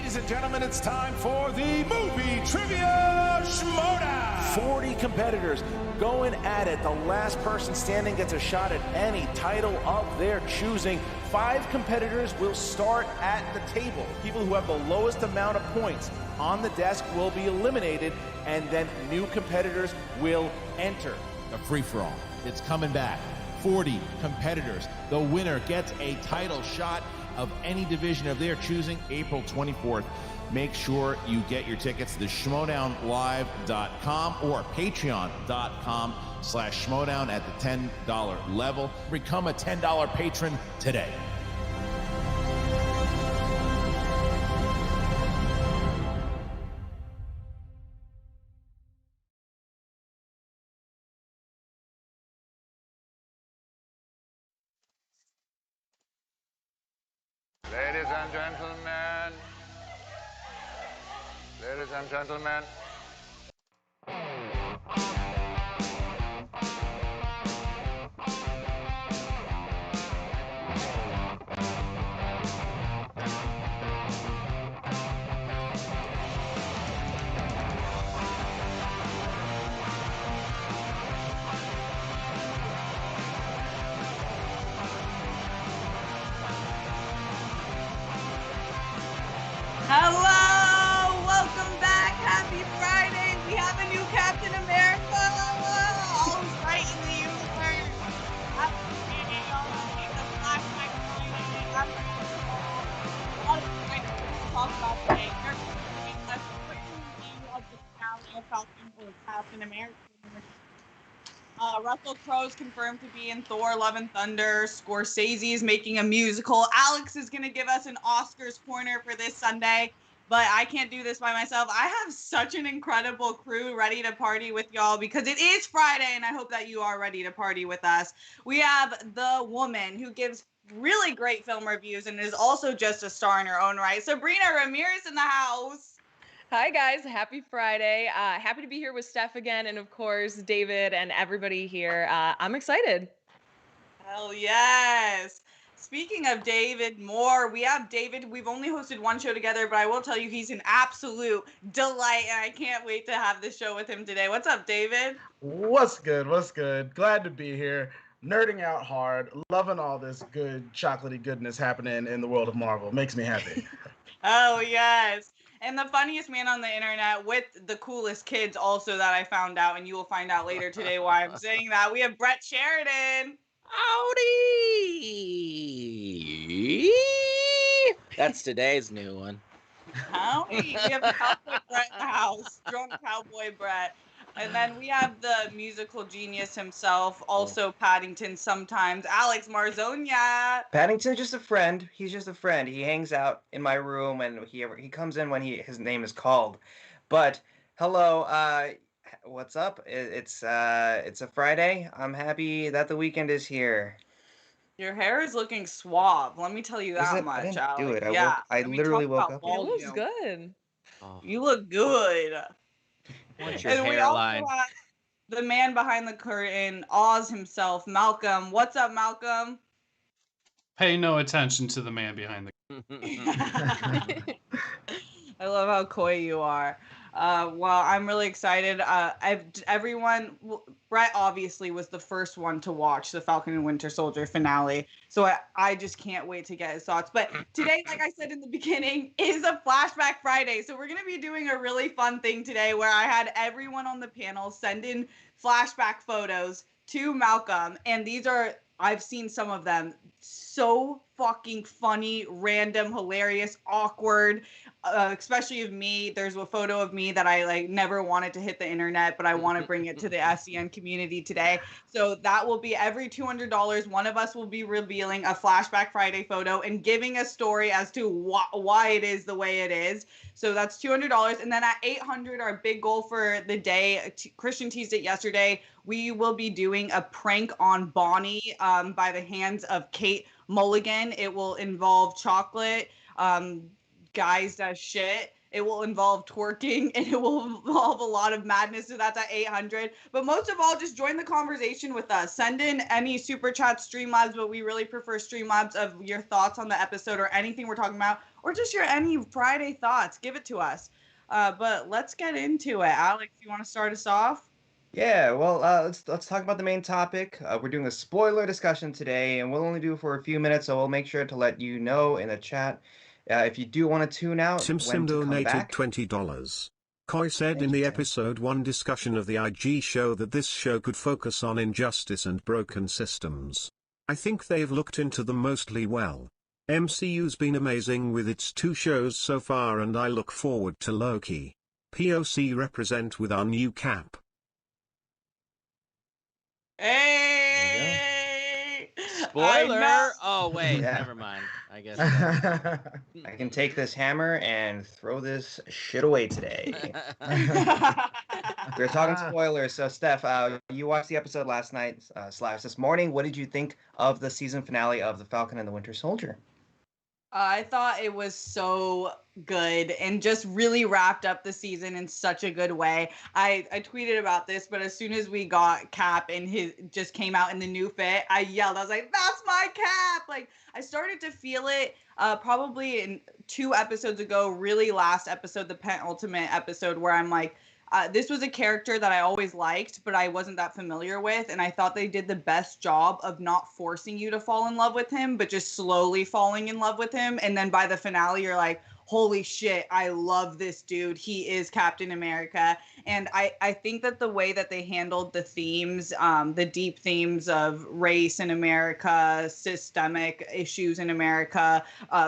Ladies and gentlemen, it's time for the Movie Trivia Schmoedown. 40 competitors going at it. The last person standing gets a shot at any title of their choosing. 5 competitors will start at the table. People who have the lowest amount of points on the desk will be eliminated, and then new competitors will enter. The free-for-all, it's coming back. 40 competitors. The winner gets a title shot of any division of their choosing, April 24th. Make sure you get your tickets to schmoedownlive.com or patreon.com/schmoedown at the $10 level. Become a $10 patron today. Ladies and gentlemen. Hello! Welcome back. Happy Friday. We have a new Captain America. All's right in the universe. Happy Friday, y'all. It's a flashback Friday. I'm a lot of things to talk about today. We're going to a quick review of the finale of Falcon or Captain America. Russell Crowe's confirmed to be in Thor: Love and Thunder. Scorsese is making a musical. Alex is going to give us an Oscars corner for this Sunday, but I can't do this by myself. I have such an incredible crew ready to party with y'all because it is Friday, and I hope that you are ready to party with us. We have the woman who gives really great film reviews and is also just a star in her own right, Sabrina Ramirez in the house. Hi guys, happy Friday. Happy to be here with Steph again, and of course David and everybody here. I'm excited. Hell yes. Speaking of David Moore, we have David. We've only hosted one show together, but I will tell you he's an absolute delight, and I can't wait to have this show with him today. What's up, David? What's good? What's good? Glad to be here. Nerding out hard. Loving all this good chocolatey goodness happening in the world of Marvel. Makes me happy. Oh, yes. And the funniest man on the internet with the coolest kids also that I found out, and you will find out later today why I'm saying that. We have Brett Sheridan. Howdy! That's today's new one. Howdy. We have Cowboy Brett in the house. Drunk Cowboy Brett. And then we have the musical genius himself, also Paddington sometimes, Alex Marzoña. Paddington's just a friend. He's just a friend. He hangs out in my room, and he comes in when his name is called. But hello, what's up? It's a Friday. I'm happy that the weekend is here. Your hair is looking suave. Let me tell you that much. I didn't Alex. do it. I literally woke up. It looks good. Oh, You look good. what's your And we hairline? also have the man behind the curtain, Oz himself, Malcolm. What's up, Malcolm? Pay no attention to the man behind the. I love how coy you are. Well, I'm really excited. Brett obviously was the first one to watch the Falcon and Winter Soldier finale, so I just can't wait to get his thoughts. But today, like I said in the beginning, is a Flashback Friday, so we're going to be doing a really fun thing today where I had everyone on the panel send in flashback photos to Malcolm, and I've seen some of them, so fucking funny, random, hilarious, awkward, especially of me. There's a photo of me that I never wanted to hit the internet, but I want to bring it to the SEN community today. So that will be every $200. One of us will be revealing a Flashback Friday photo and giving a story as to why it is the way it is. So that's $200. And then at $800, our big goal for the day, Christian teased it yesterday, we will be doing a prank on Bonnie by the hands of Kate Mulligan. It will involve chocolate, guys that shit. It will involve twerking, and it will involve a lot of madness. So that's at 800. But most of all, just join the conversation with us. Send in any super chat, Streamlabs, but we really prefer Streamlabs of your thoughts on the episode or anything we're talking about. or just your any Friday thoughts. Give it to us. But let's get into it. Alex, you want to start us off? Yeah, well, let's talk about the main topic. We're doing a spoiler discussion today, and we'll only do it for a few minutes, so we'll make sure to let you know in the chat if you do want to tune out when Simsim to come donated back. $20. Koi said in the episode 1 discussion of the IG show that this show could focus on injustice and broken systems. I think they've looked into them mostly well. MCU's been amazing with its 2 shows so far, and I look forward to Loki. POC represent with our new cap. Hey! Spoiler! Oh, wait, Yeah. never mind. I guess. I can take this hammer and throw this shit away today. We're talking spoilers. So, Steph, you watched the episode last night / this morning. What did you think of the season finale of The Falcon and the Winter Soldier? I thought it was so good and just really wrapped up the season in such a good way. I tweeted about this, but as soon as we got Cap and his just came out in the new fit, I yelled. I was like, "That's my Cap!" Like, I started to feel it probably in 2 episodes ago, really last episode, the penultimate episode, where I'm like, this was a character that I always liked, but I wasn't that familiar with. And I thought they did the best job of not forcing you to fall in love with him, but just slowly falling in love with him. And then by the finale, you're like, holy shit, I love this dude. He is Captain America. And I think that the way that they handled the themes, the deep themes of race in America, systemic issues in America,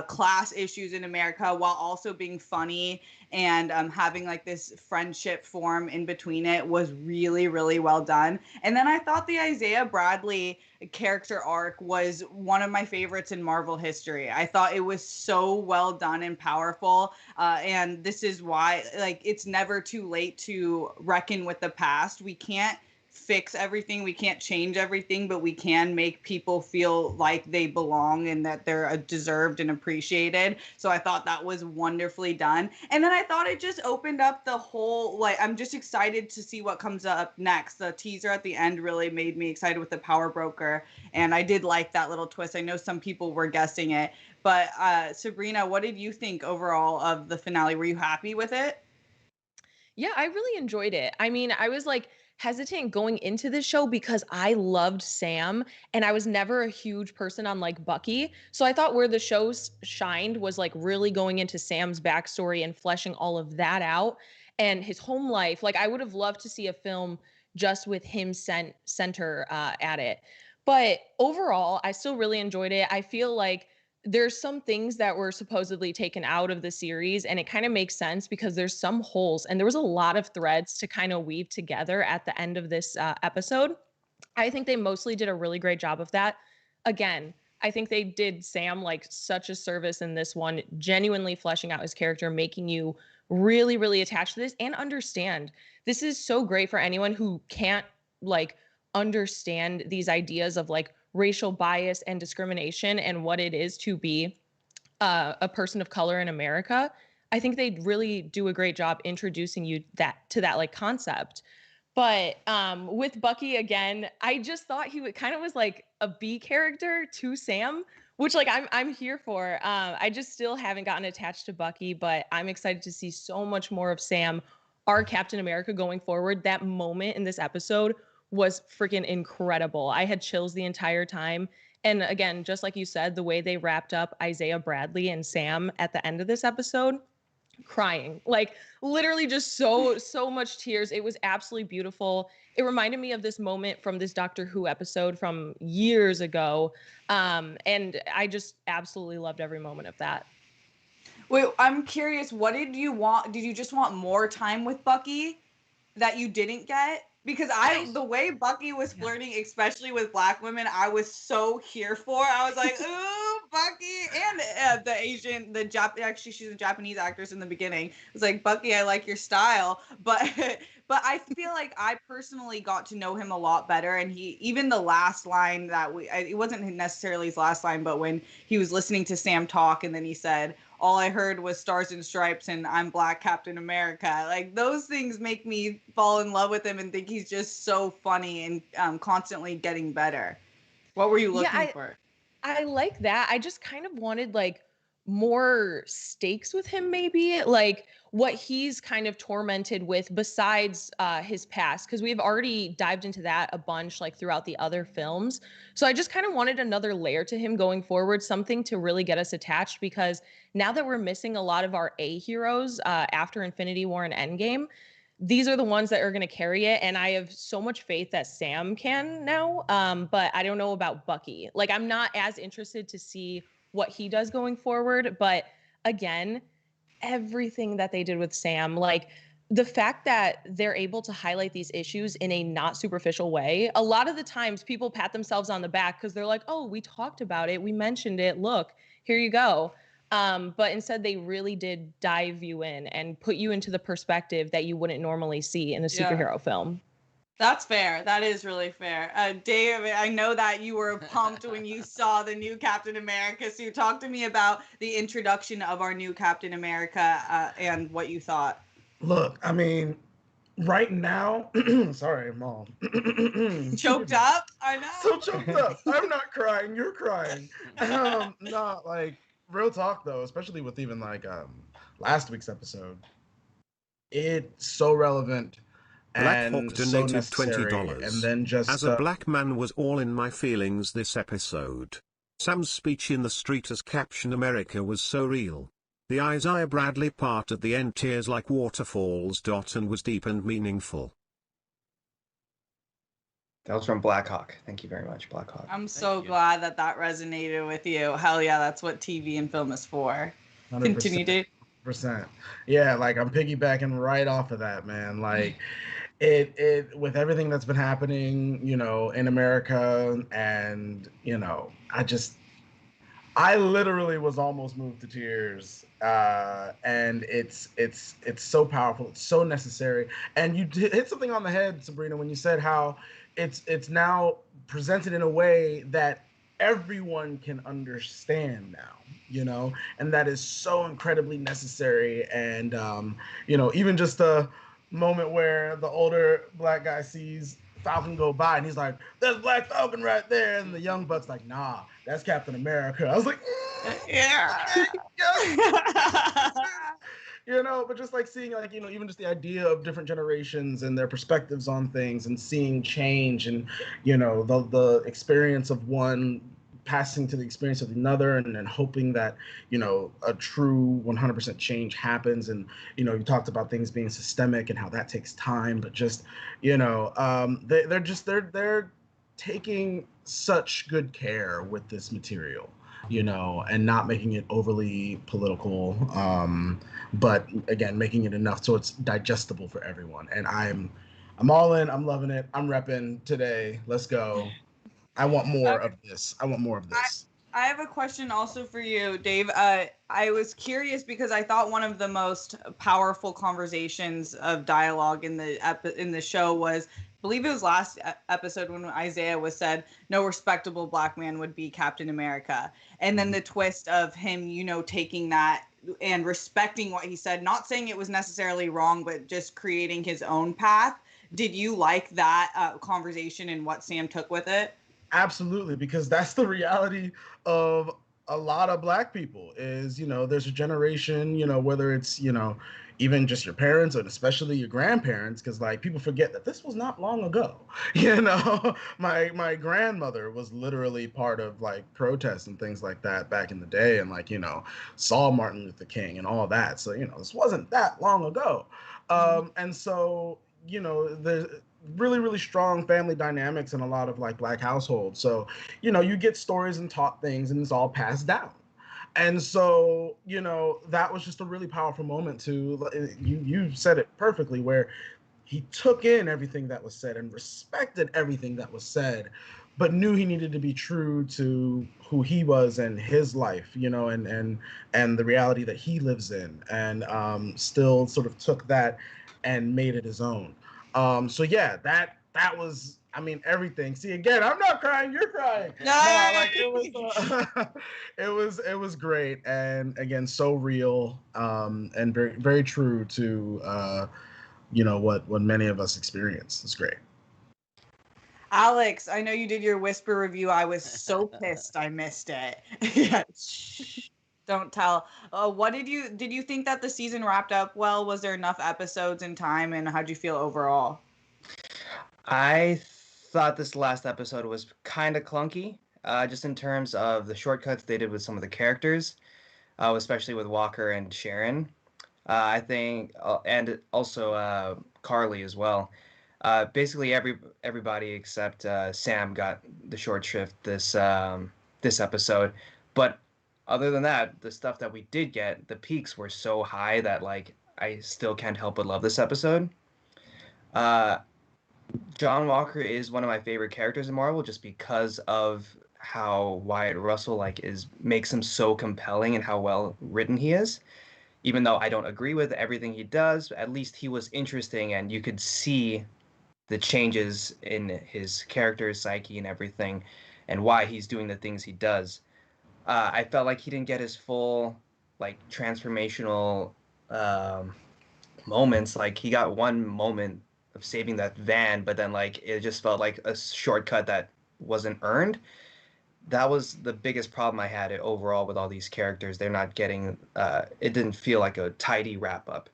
class issues in America, while also being funny and having like this friendship form in between it was really, really well done. And then I thought the Isaiah Bradley character arc was one of my favorites in Marvel history. I thought it was so well done and powerful. And this is why, like, it's never too late to reckon with the past. We can't fix everything, we can't change everything, but we can make people feel like they belong and that they're deserved and appreciated. So I thought that was wonderfully done. And then I thought it just opened up the whole, like, I'm just excited to see what comes up next. The teaser at the end really made me excited with the power broker, and I did like that little twist. I know some people were guessing it, but Sabrina, what did you think overall of the finale? Were you happy with it? Yeah, I really enjoyed it. I mean, I was like hesitant going into this show because I loved Sam and I was never a huge person on like Bucky. So I thought where the show shined was like really going into Sam's backstory and fleshing all of that out and his home life. Like I would have loved to see a film just with him center at it. But overall, I still really enjoyed it. I feel like there's some things that were supposedly taken out of the series, and it kind of makes sense because there's some holes and there was a lot of threads to kind of weave together at the end of this episode. I think they mostly did a really great job of that. Again, I think they did Sam like such a service in this one, genuinely fleshing out his character, making you really, really attached to this and understand. This is so great for anyone who can't like understand these ideas of like racial bias and discrimination and what it is to be a person of color in America. I think they really do a great job introducing you to that like concept. But with Bucky again, I just thought he kind of was like a B character to Sam, which like I'm here for. I just still haven't gotten attached to Bucky, but I'm excited to see so much more of Sam, our Captain America going forward. That moment in this episode was freaking incredible. I had chills the entire time. And again, just like you said, the way they wrapped up Isaiah Bradley and Sam at the end of this episode, crying, like literally just so much tears. It was absolutely beautiful. It reminded me of this moment from this Doctor Who episode from years ago. And I just absolutely loved every moment of that. Wait, I'm curious, what did you want? Did you just want more time with Bucky that you didn't get? Because the way Bucky was flirting, especially with Black women, I was so here for. I was like, ooh, Bucky, and actually she's a Japanese actress in the beginning. It was like, Bucky, I like your style, but I feel like I personally got to know him a lot better, and even the last line that it wasn't necessarily his last line, but when he was listening to Sam talk, and then he said, all I heard was stars and stripes and I'm Black Captain America. Like those things make me fall in love with him and think he's just so funny and constantly getting better. What were you looking for? I like that. I just kind of wanted like more stakes with him, maybe like what he's kind of tormented with besides his past, because we've already dived into that a bunch like throughout the other films. So I just kind of wanted another layer to him going forward, something to really get us attached, because now that we're missing a lot of our A heroes after Infinity War and Endgame, these are the ones that are going to carry it. And I have so much faith that Sam can now, but I don't know about Bucky. Like, I'm not as interested to see what he does going forward. But again, everything that they did with Sam, like the fact that they're able to highlight these issues in a not superficial way. A lot of the times people pat themselves on the back because they're like, oh, we talked about it. We mentioned it. Look, here you go. But instead they really did dive you in and put you into the perspective that you wouldn't normally see in a superhero film. That's fair. That is really fair. Dave, I know that you were pumped when you saw the new Captain America. So you talk to me about the introduction of our new Captain America and what you thought. Look, I mean, right now, sorry, I'm all choked up. I know. So choked up. I'm not crying. You're crying. Not like real talk though, especially with even like last week's episode. It's so relevant. Black Hawk donated so $20. And then just as a black man was all in my feelings this episode. Sam's speech in the street as Captain America was so real. The Isaiah Bradley part at the end, tears like waterfalls. And was deep and meaningful. That was from Black Hawk. Thank you very much, Black Hawk. I'm so glad that that resonated with you. Hell yeah, that's what TV and film is for. 100%. Continue, Dave. Yeah, like I'm piggybacking right off of that, man. Like it with everything that's been happening, you know, in America, and you know, I literally was almost moved to tears. And it's so powerful, it's so necessary. And you hit something on the head, Sabrina, when you said how it's now presented in a way that everyone can understand now, you know, and that is so incredibly necessary. And you know, even just the moment where the older black guy sees Falcon go by and he's like, there's Black Falcon right there, and the young buck's like, nah, that's Captain America. I was like, yeah. You know, but just like seeing, like, you know, even just the idea of different generations and their perspectives on things, and seeing change, and you know, the experience of one passing to the experience of another, and then hoping that, you know, a true 100% change happens. And you know, you talked about things being systemic and how that takes time, but just, you know, they're taking such good care with this material, you know, and not making it overly political, but again, making it enough so it's digestible for everyone. And I'm all in. I'm loving it. I'm repping today. Let's go. I want more of this. I want more of this. I have a question also for you, Dave. I was curious because I thought one of the most powerful conversations of dialogue in the show was, I believe it was last episode when Isaiah was said, no respectable black man would be Captain America. And then the twist of him, you know, taking that and respecting what he said, not saying it was necessarily wrong, but just creating his own path. Did you like that conversation and what Sam took with it? Absolutely, because that's the reality of a lot of black people is, you know, there's a generation, you know, whether it's, you know, even just your parents and especially your grandparents, because like people forget that this was not long ago. You know, my grandmother was literally part of like protests and things like that back in the day, and like, you know, saw Martin Luther King and all that. So, you know, this wasn't that long ago. And so, you know, the really, really strong family dynamics in a lot of like black households. So, you know, you get stories and taught things, and it's all passed down. And so, you know, that was just a really powerful moment to, you said it perfectly, where he took in everything that was said and respected everything that was said, but knew he needed to be true to who he was and his life, you know, and the reality that he lives in, and still sort of took that and made it his own. So yeah, that was, I mean, everything. See, again, I'm not crying, you're crying. No, like it was great, and again, so real, and very, very true to you know, what many of us experience. It's great. Alex, I know you did your Whisper review. I was so pissed I missed it. Don't tell. What did you think that the season wrapped up well? Was there enough episodes in time, and how'd you feel overall? I thought this last episode was kind of clunky, just in terms of the shortcuts they did with some of the characters, especially with Walker and Sharon. I think, and also Carly as well. Basically, everybody except Sam got the short shrift this episode. But other than that, the stuff that we did get, the peaks were so high that like I still can't help but love this episode. John Walker is one of my favorite characters in Marvel just because of how Wyatt Russell makes him so compelling and how well written he is. Even though I don't agree with everything he does, at least he was interesting and you could see the changes in his character's psyche and everything and why he's doing the things he does. I felt like he didn't get his full transformational moments. Like he got one moment of saving that van, but then it just felt like a shortcut that wasn't earned. That was the biggest problem I had overall with all these characters. They're not getting it didn't feel like a tidy wrap up.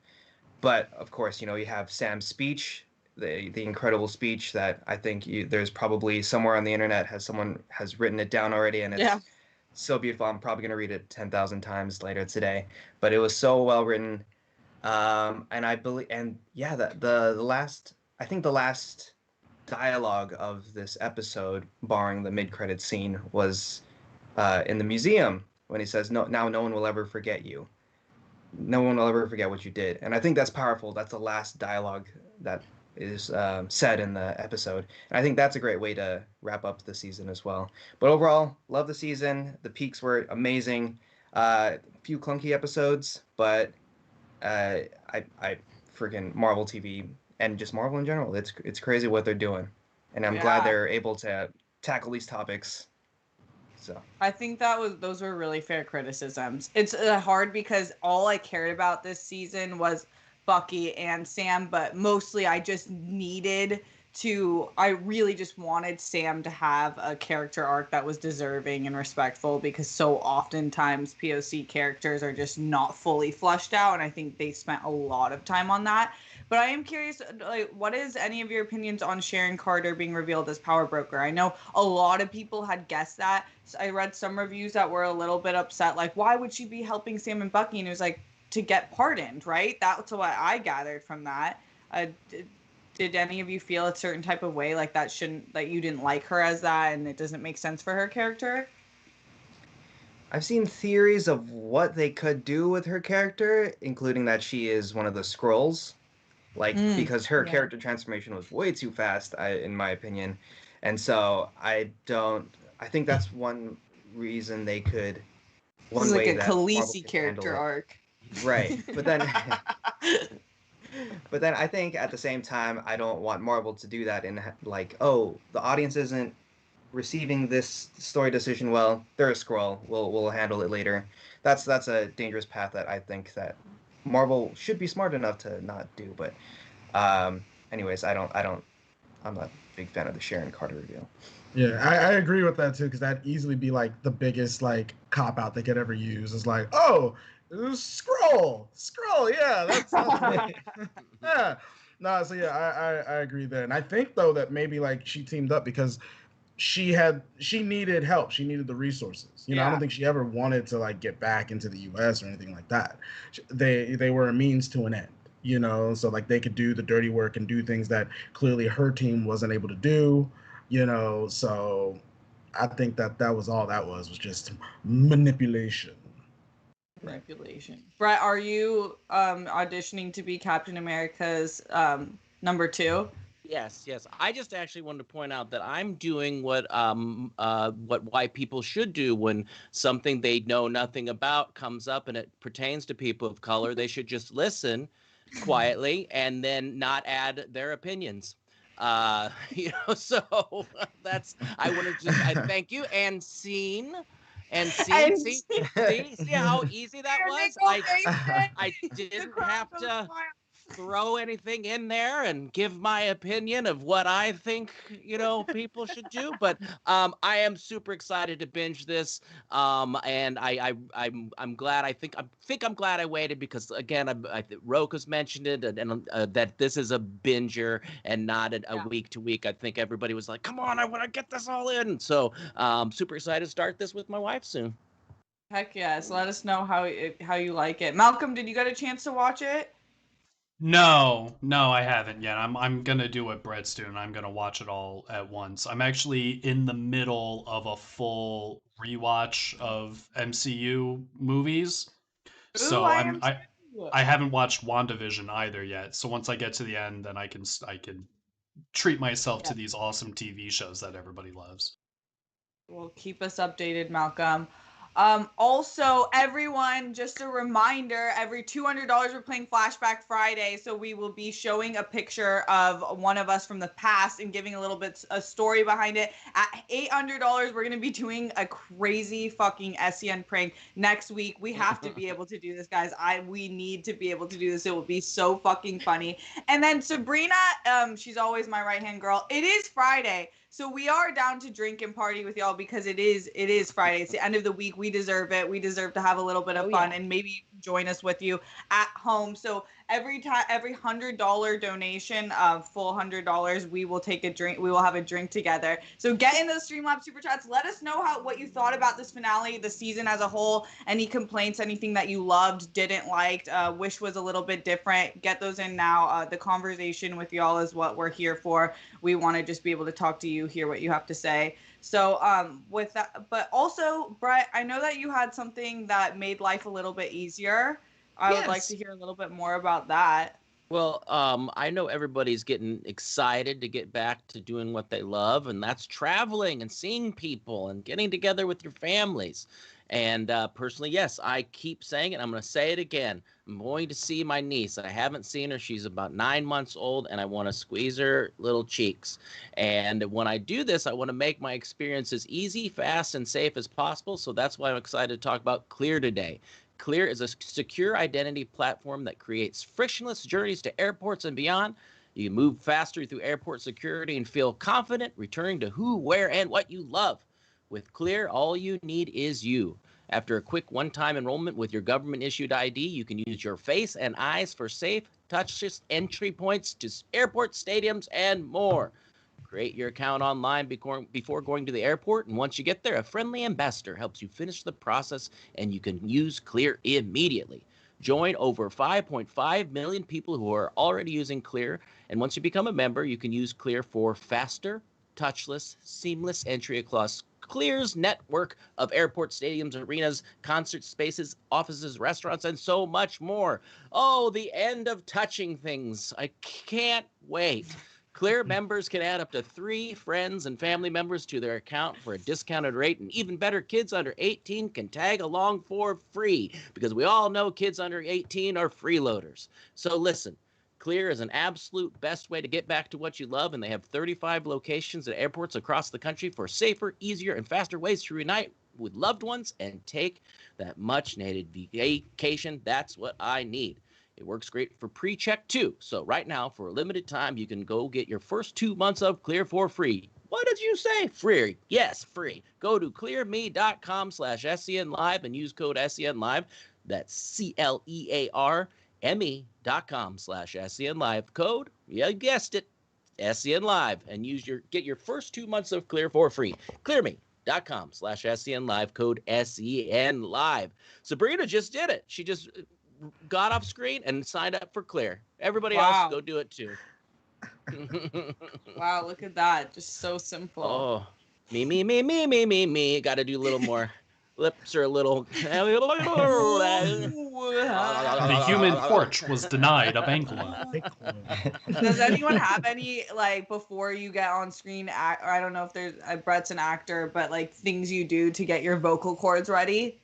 But of course, you have Sam's speech, the incredible speech that I think there's probably somewhere on the internet someone has written it down already, and it's so beautiful. I'm probably going to read it 10,000 times later today, but it was so well written. And I believe, and yeah, the last dialogue of this episode, barring the mid-credit scene, was in the museum when he says, "No, now no one will ever forget you. No one will ever forget what you did." And I think that's powerful. That's the last dialogue that is said in the episode, and I think that's a great way to wrap up the season as well. But overall, love the season. The peaks were amazing. A few clunky episodes, but I freaking Marvel TV and just Marvel in general. It's crazy what they're doing, and I'm glad they're able to tackle these topics. So I think those were really fair criticisms. It's hard because all I cared about this season was Bucky and Sam, but mostly I really just wanted Sam to have a character arc that was deserving and respectful, because so oftentimes POC characters are just not fully fleshed out, and I think they spent a lot of time on that. But I am curious, what is any of your opinions on Sharon Carter being revealed as Power Broker? I know a lot of people had guessed that. I read some reviews that were a little bit upset, like, why would she be helping Sam and Bucky? And it was like, to get pardoned, right? That's what I gathered from that. Did any of you feel a certain type of way, like that you didn't like her as that, and it doesn't make sense for her character? I've seen theories of what they could do with her character, including that she is one of the Skrulls, because her character transformation was way too fast, in my opinion, and so I think that's one reason they could. This is like a Khaleesi character arc. Right, but then I think at the same time I don't want Marvel to do that in the audience isn't receiving this story decision well, they're a Skrull, we'll handle it later. That's a dangerous path that I think that Marvel should be smart enough to not do. But anyways, I'm not a big fan of the Sharon Carter reveal. Yeah, I agree with that too, because that'd easily be the biggest cop out they could ever use. It's oh, Skrull, yeah, that's yeah. No, so yeah, I agree there, and I think though that maybe she teamed up because she needed help, she needed the resources. I don't think she ever wanted to get back into the U.S. or anything like that. They were a means to an end, so they could do the dirty work and do things that clearly her team wasn't able to do, So I think that was all that was just manipulation. Manipulation. Brett, are you auditioning to be Captain America's number 2? Yes. I just actually wanted to point out that I'm doing what white people should do when something they know nothing about comes up and it pertains to people of color. They should just listen quietly and then not add their opinions. So that's, I wanted to I thank you and scene. And see how easy that was. I didn't have to. throw anything in there and give my opinion of what I think, people should do. But I am super excited to binge this. And I'm glad. I'm glad I waited because again, Roka's mentioned it, and that this is a binger and not a week to week. I think everybody was like, "Come on, I want to get this all in." So super excited to start this with my wife soon. Heck yes. Let us know how you like it. Malcolm, did you get a chance to watch it? No, I haven't yet. I'm gonna do what Brett's doing. I'm gonna watch it all at once. I'm actually in the middle of a full rewatch of MCU movies. Ooh, So I am too. I haven't watched WandaVision either yet. So once I get to the end, then I can treat myself to these awesome TV shows that everybody loves. Well, keep us updated, Malcolm. Also, everyone, just a reminder, every $200 we're playing Flashback Friday, so we will be showing a picture of one of us from the past and giving a little bit a story behind it. At $800, we're going to be doing a crazy fucking SEN prank next week. We have to be able to do this, guys. We need to be able to do this. It will be so fucking funny. And then Sabrina, she's always my right-hand girl. It is Friday. So we are down to drink and party with y'all because it is Friday. It's the end of the week. We deserve it. We deserve to have a little bit of fun and maybe join us with you at home. So every $100 donation of full $100, we will take a drink. We will have a drink together. So get in those Streamlabs super chats. Let us know what you thought about this finale, the season as a whole. Any complaints, anything that you loved, didn't like, wish was a little bit different. Get those in now. The conversation with y'all is what we're here for. We want to just be able to talk to you, hear what you have to say. So with that, but also, Brett, I know that you had something that made life a little bit easier. I would like to hear a little bit more about that. Well, I know everybody's getting excited to get back to doing what they love, and that's traveling and seeing people and getting together with your families. And personally, yes, I keep saying it. I'm going to say it again. I'm going to see my niece. I haven't seen her. She's about 9 months old, and I want to squeeze her little cheeks. And when I do this, I want to make my experience as easy, fast, and safe as possible. So that's why I'm excited to talk about Clear today. Clear is a secure identity platform that creates frictionless journeys to airports and beyond. You can move faster through airport security and feel confident returning to who, where, and what you love. With Clear, all you need is you. After a quick one-time enrollment with your government-issued ID, you can use your face and eyes for safe, touchless entry points to airports, stadiums, and more. Create your account online before going to the airport, and once you get there, a friendly ambassador helps you finish the process, and you can use Clear immediately. Join over 5.5 million people who are already using Clear, and once you become a member, you can use Clear for faster, touchless, seamless entry across Clear's network of airports, stadiums, arenas, concert spaces, offices, restaurants, and so much more. Oh, the end of touching things. I can't wait. Clear members can add up to 3 friends and family members to their account for a discounted rate, and even better, kids under 18 can tag along for free, because we all know kids under 18 are freeloaders. So listen, Clear is an absolute best way to get back to what you love, and they have 35 locations at airports across the country for safer, easier, and faster ways to reunite with loved ones and take that much-needed vacation. That's what I need. It works great for pre-check too. So right now, for a limited time, you can go get your first 2 months of Clear for free. What did you say? Free. Yes, free. Go to clearme.com/SENlive and use code SENlive. That's CLEARME.com/SENlive. Code, you guessed it, SENlive, and get your first 2 months of Clear for free. clearme.com/SENlive, code SENlive. Sabrina just did it. She just got off screen and signed up for Clear. Everybody else, go do it too. Wow, look at that. Just so simple. Oh, me. Got to do a little more. Lips are a little. The human porch was denied a banquet. Does anyone have any, like, before you get on screen, I don't know if there's, Brett's an actor, but like things you do to get your vocal cords ready?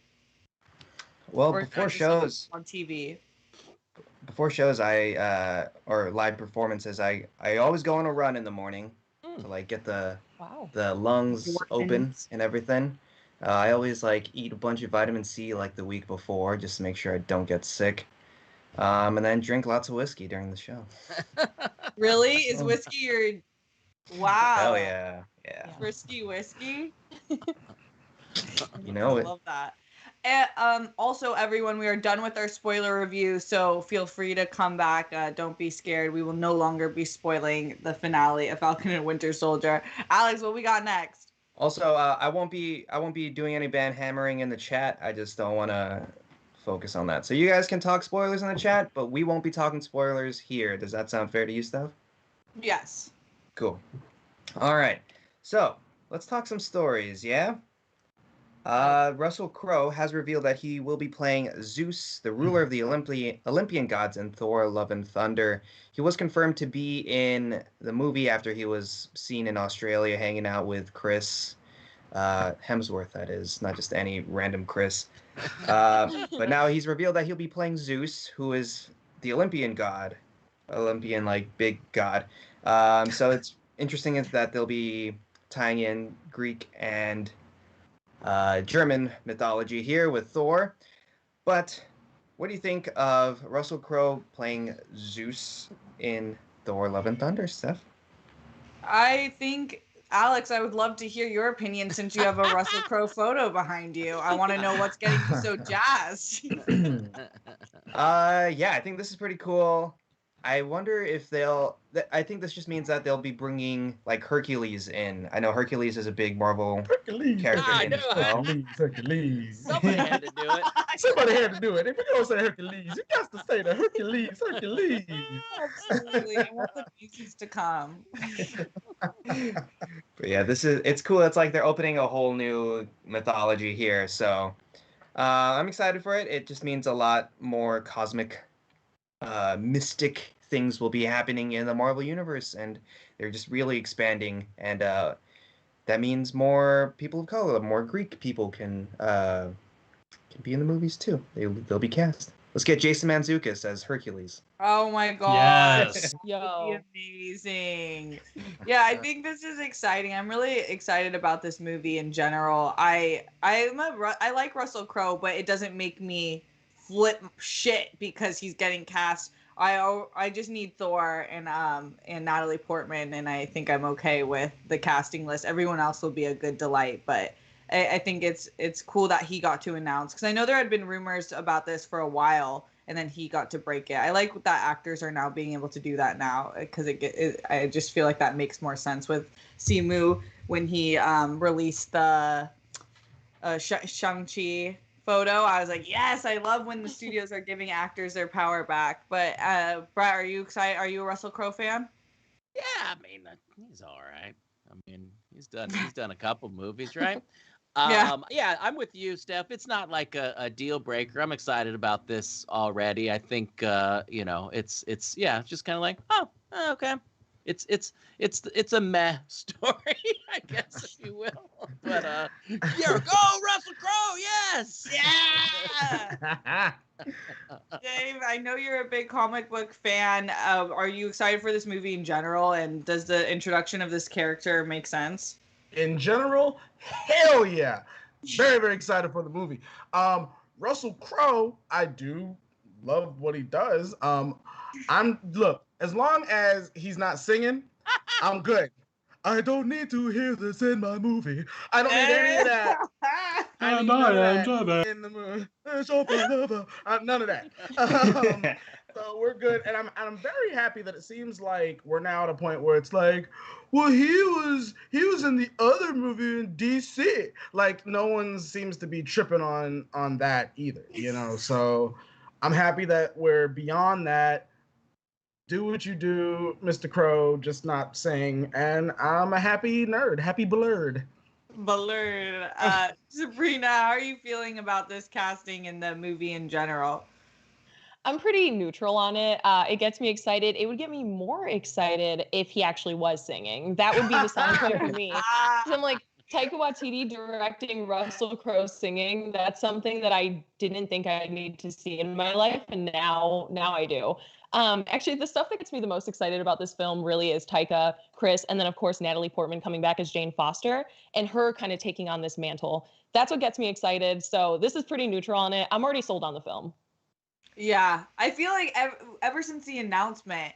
Well, or before shows on TV. Before shows, or live performances, I always go on a run in the morning to like get the lungs open and everything. I always like eat a bunch of vitamin C like the week before just to make sure I don't get sick. And then drink lots of whiskey during the show. Really? Is whiskey your... Wow. Hell yeah. Yeah. Frisky whiskey? You know I it. love that. And, also, everyone, we are done with our spoiler review, so feel free to come back. Don't be scared. We will no longer be spoiling the finale of Falcon and Winter Soldier. Alex, what we got next? Also, I won't be doing any band hammering in the chat. I just don't want to focus on that. So you guys can talk spoilers in the chat, but we won't be talking spoilers here. Does that sound fair to you, Steph? Yes. Cool. All right. So let's talk some stories, yeah? Russell Crowe has revealed that he will be playing Zeus, the ruler of the Olympian gods in Thor: Love and Thunder. He was confirmed to be in the movie after he was seen in Australia hanging out with Chris Hemsworth, that is, not just any random Chris. But now he's revealed that he'll be playing Zeus, who is the Olympian god. Olympian, like, big god. So it's interesting is that they'll be tying in Greek and German mythology here with Thor. But what do you think of Russell Crowe playing Zeus in Thor: Love and Thunder, Steph? I think, Alex, I would love to hear your opinion since you have a Russell Crowe photo behind you. I want to know what's getting you so jazzed. Yeah, I think this is pretty cool. I wonder if I think this just means that they'll be bringing, like, Hercules in. I know Hercules is a big Marvel character. Hercules. Somebody had to do it. Somebody had to do it. If you're going to say Hercules, you got to say the Hercules. Absolutely. I want the pieces to come. But yeah, it's cool. It's like they're opening a whole new mythology here. So I'm excited for it. It just means a lot more cosmic, mystic things will be happening in the Marvel Universe, and they're just really expanding. And that means more people of color, more Greek people can be in the movies too. They'll be cast. Let's get Jason Mantzoukas as Hercules. Oh my god. Yes. Yo. Amazing. Yeah, I think this is exciting. I'm really excited about this movie in general. I like Russell Crowe, but it doesn't make me flip shit because he's getting cast. I just need Thor and Natalie Portman, and I think I'm okay with the casting list. Everyone else will be a good delight, but I think it's cool that he got to announce, because I know there had been rumors about this for a while, and then he got to break it. I like that actors are now being able to do that now, because I just feel like that makes more sense with Simu when he released the Shang-Chi photo. I was like, yes, I love when the studios are giving actors their power back. But Brett, are you excited? Are you a Russell Crowe fan? Yeah, I mean, he's all right. I mean, he's done a couple movies, right? Yeah, I'm with you, Steph. It's not like a deal breaker. I'm excited about this already. I think it's just kind of like, oh, okay. It's a meh story, I guess, if you will. But yeah, go Russell Crowe, yes. Yeah. Dave, I know you're a big comic book fan. Are you excited for this movie in general? And does the introduction of this character make sense? In general, hell yeah. Very, very excited for the movie. Russell Crowe, I do love what he does. Look, as long as he's not singing, I'm good. I don't need to hear this in my movie. I don't need any of that. I need none of that. In the movie. None of that. So we're good, and I'm very happy that it seems like we're now at a point where it's like, well, he was in the other movie in DC. Like, no one seems to be tripping on that either, So I'm happy that we're beyond that. Do what you do, Mr. Crowe, just not sing, and I'm a happy nerd, happy blurred. Blurred. Sabrina, how are you feeling about this casting in the movie in general? I'm pretty neutral on it. It gets me excited. It would get me more excited if he actually was singing. That would be the selling point for me. 'Cause I'm like, Taika Waititi directing Russell Crowe singing, that's something that I didn't think I'd need to see in my life, and now I do. Actually, the stuff that gets me the most excited about this film really is Taika, Chris, and then, of course, Natalie Portman coming back as Jane Foster, and her kind of taking on this mantle. That's what gets me excited. So this is pretty neutral on it. I'm already sold on the film. Yeah, I feel like ever since the announcement,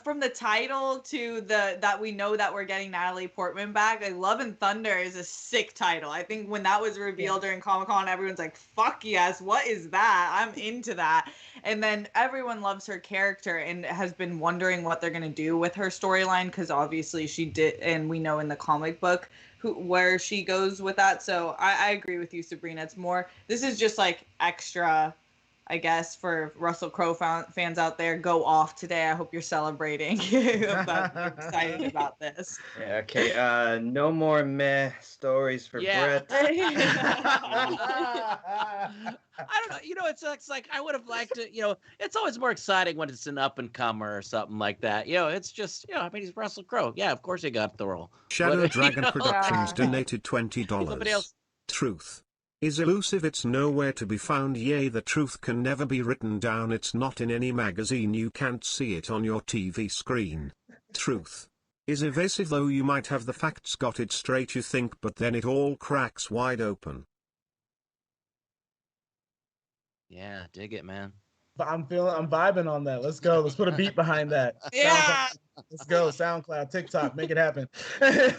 from the title to that we know that we're getting Natalie Portman back, like Love and Thunder is a sick title. I think when that was revealed during Comic-Con, everyone's like, "Fuck yes, what is that? I'm into that." And then everyone loves her character and has been wondering what they're gonna do with her storyline because obviously she did, and we know in the comic book where she goes with that. So I agree with you, Sabrina. It's more. This is just like extra. I guess for Russell Crowe fans out there, go off today. I hope you're celebrating. But you're excited about this. Yeah, okay. No more meh stories for Brett. I don't know. It's like I would have liked to. It's always more exciting when it's an up and comer or something like that. It's just I mean, he's Russell Crowe. Yeah, of course he got the role. Shadow Dragon Productions Yeah. donated Somebody else. $20. Truth is elusive, it's nowhere to be found. Yea, the truth can never be written down. It's not in any magazine, you can't see it on your TV screen. Truth is evasive, though you might have the facts got it straight you think, but then it all cracks wide open. Yeah, dig it, man. I'm vibing on that. Let's go. Let's put a beat behind that. Yeah. Let's go. SoundCloud, TikTok, make it happen. Those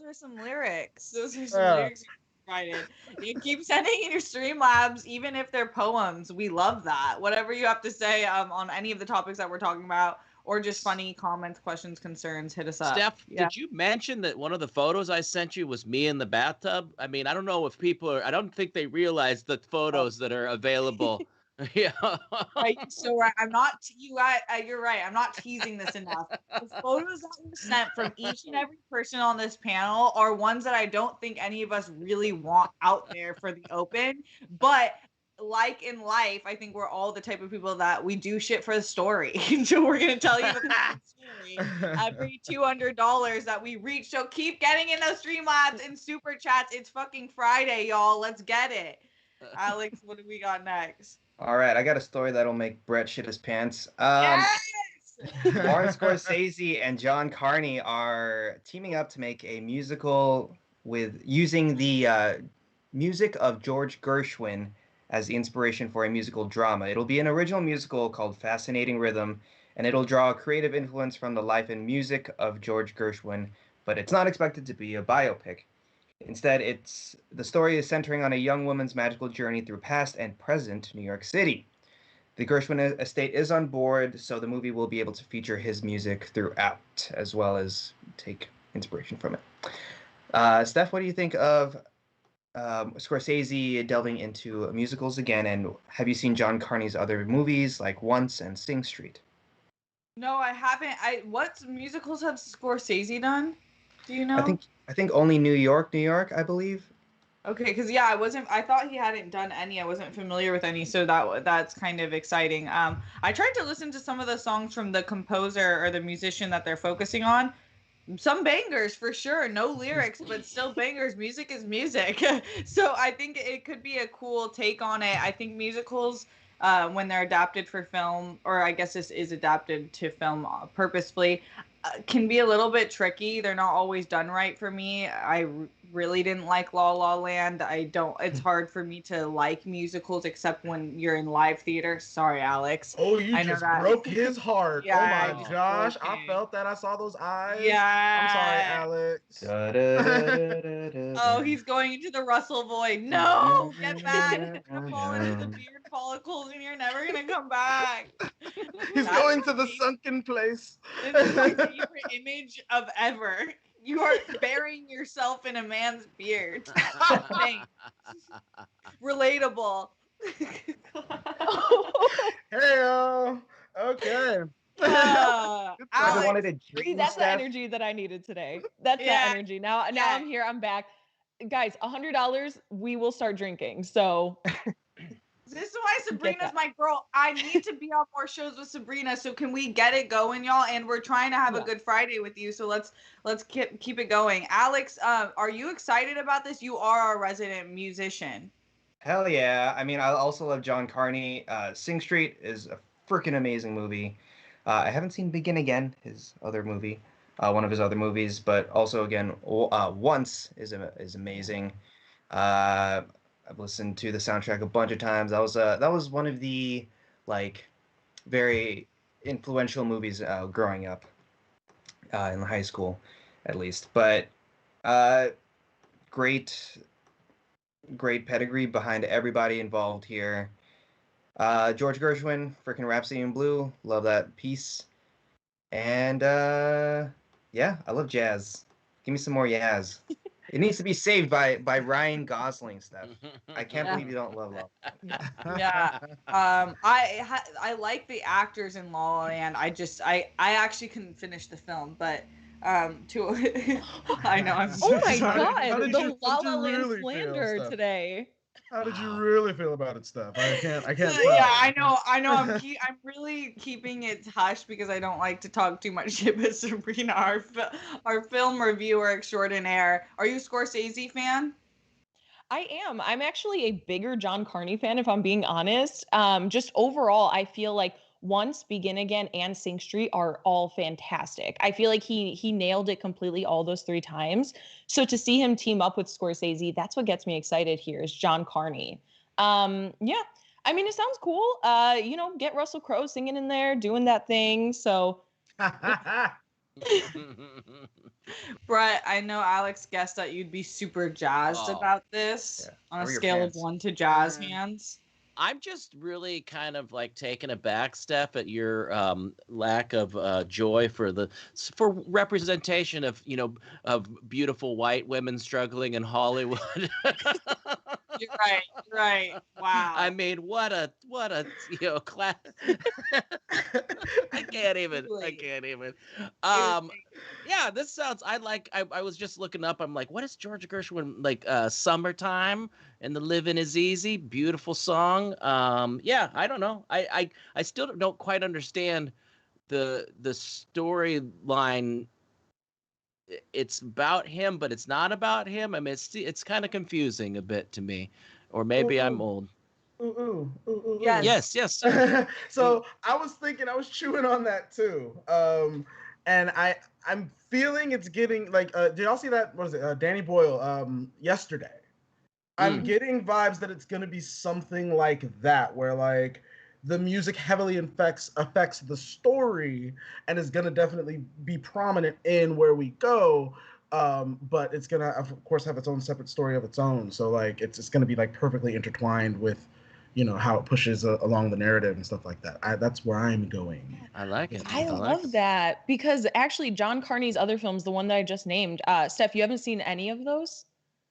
are some lyrics. Those are some lyrics you provided. You keep sending in your Streamlabs, even if they're poems. We love that. Whatever you have to say on any of the topics that we're talking about, or just funny comments, questions, concerns, hit us up. Steph, did you mention that one of the photos I sent you was me in the bathtub? I mean, I don't know if I don't think they realize the photos that are available. Yeah. Right, so right. You're right. I'm not teasing this enough. The photos that were sent from each and every person on this panel are ones that I don't think any of us really want out there for the open. But like in life, I think we're all the type of people that we do shit for the story. So we're gonna tell you the story every $200 that we reach. So keep getting in those Streamlabs and super chats. It's fucking Friday, y'all. Let's get it. Alex, what do we got next? All right, I got a story that'll make Brett shit his pants. Yes! Martin Scorsese and John Carney are teaming up to make a musical using the music of George Gershwin as the inspiration for a musical drama. It'll be an original musical called Fascinating Rhythm, and it'll draw a creative influence from the life and music of George Gershwin, but it's not expected to be a biopic. Instead, the story is centering on a young woman's magical journey through past and present New York City. The Gershwin estate is on board, so the movie will be able to feature his music throughout, as well as take inspiration from it. Steph, what do you think of Scorsese delving into musicals again, and have you seen John Carney's other movies like Once and Sing Street? No, I haven't. What musicals have Scorsese done? Do you know? I think only New York, I believe. Okay, because I thought he hadn't done any. I wasn't familiar with any, so that's kind of exciting. I tried to listen to some of the songs from the composer or the musician that they're focusing on. Some bangers for sure, no lyrics, but still bangers. Music is music. So I think it could be a cool take on it. I think musicals, when they're adapted for film, or I guess this is adapted to film purposefully, can be a little bit tricky. They're not always done right for me. I really didn't like La La Land. It's hard for me to like musicals except when you're in live theater. Sorry, Alex. Oh, you just broke his heart. Yeah, oh my gosh. I felt that. I saw those eyes. Yeah. I'm sorry, Alex. Oh, he's going into the Russell void. No, get back. You're gonna fall into the beard follicles and you're never gonna come back. He's going to the sunken place. This is my favorite image of ever. You are burying yourself in a man's beard. Thanks. Relatable. Hey, okay. Alex, wanted a dream, That's the Steph. energy that I needed today. That's Yeah. the energy. Now I'm here. I'm back. Guys, $100, we will start drinking. So this is why Sabrina's my girl. I need to be on more shows with Sabrina. So can we get it going, y'all? And we're trying to have a good Friday with you. So let's keep it going. Alex, are you excited about this? You are our resident musician. Hell yeah. I mean, I also love John Carney. Sing Street is a freaking amazing movie. I haven't seen Begin Again, his other movie, one of his other movies, but also again, Once is amazing. I've listened to the soundtrack a bunch of times. That was one of the like very influential movies growing up in high school, at least. But great pedigree behind everybody involved here. George Gershwin, freaking Rhapsody in Blue, love that piece. And yeah, I love jazz. Give me some more jazz. It needs to be saved by Ryan Gosling stuff. I can't believe you don't love Love. Yeah. I like the actors in La La Land. I actually couldn't finish the film, but I know I'm Oh my How god, did the you- La how'd you La Land really feel, slander Steph? today. How did you really feel about it, Steph? I can't. Yeah, I know. I'm really keeping it hush because I don't like to talk too much shit. But Sabrina, our film reviewer extraordinaire, are you a Scorsese fan? I am. I'm actually a bigger John Carney fan, if I'm being honest. Just overall, I feel like Once, Begin Again, and Sing Street are all fantastic. I feel like he nailed it completely all those 3 times. So to see him team up with Scorsese, that's what gets me excited here is John Carney. Yeah. I mean, it sounds cool. Get Russell Crowe singing in there, doing that thing. So Brett, I know Alex guessed that you'd be super jazzed about this on a scale of 1 to jazz hands. I'm just really kind of like taken aback, Steph, at your lack of joy for representation of beautiful white women struggling in Hollywood. You're right. Wow. I mean, what a class. I can't even. Yeah, this sounds. I was just looking up. I'm like, what is George Gershwin like? Summertime and the Living is Easy. Beautiful song. Yeah, I don't know. I still don't quite understand the storyline. It's about him, but it's not about him. I mean, it's kind of confusing a bit to me, or maybe I'm old. Yes. So I was chewing on that too. And I'm feeling it's getting like, did y'all see that? What is it? Danny Boyle, yesterday. I'm getting vibes that it's gonna be something like that, where like the music heavily affects the story and is gonna definitely be prominent in where we go. But it's gonna, of course, have its own separate story of its own. So like it's gonna be like perfectly intertwined with, how it pushes along the narrative and stuff like that. That's where I'm going. I like it. I love that because actually John Carney's other films, the one that I just named, Steph, you haven't seen any of those?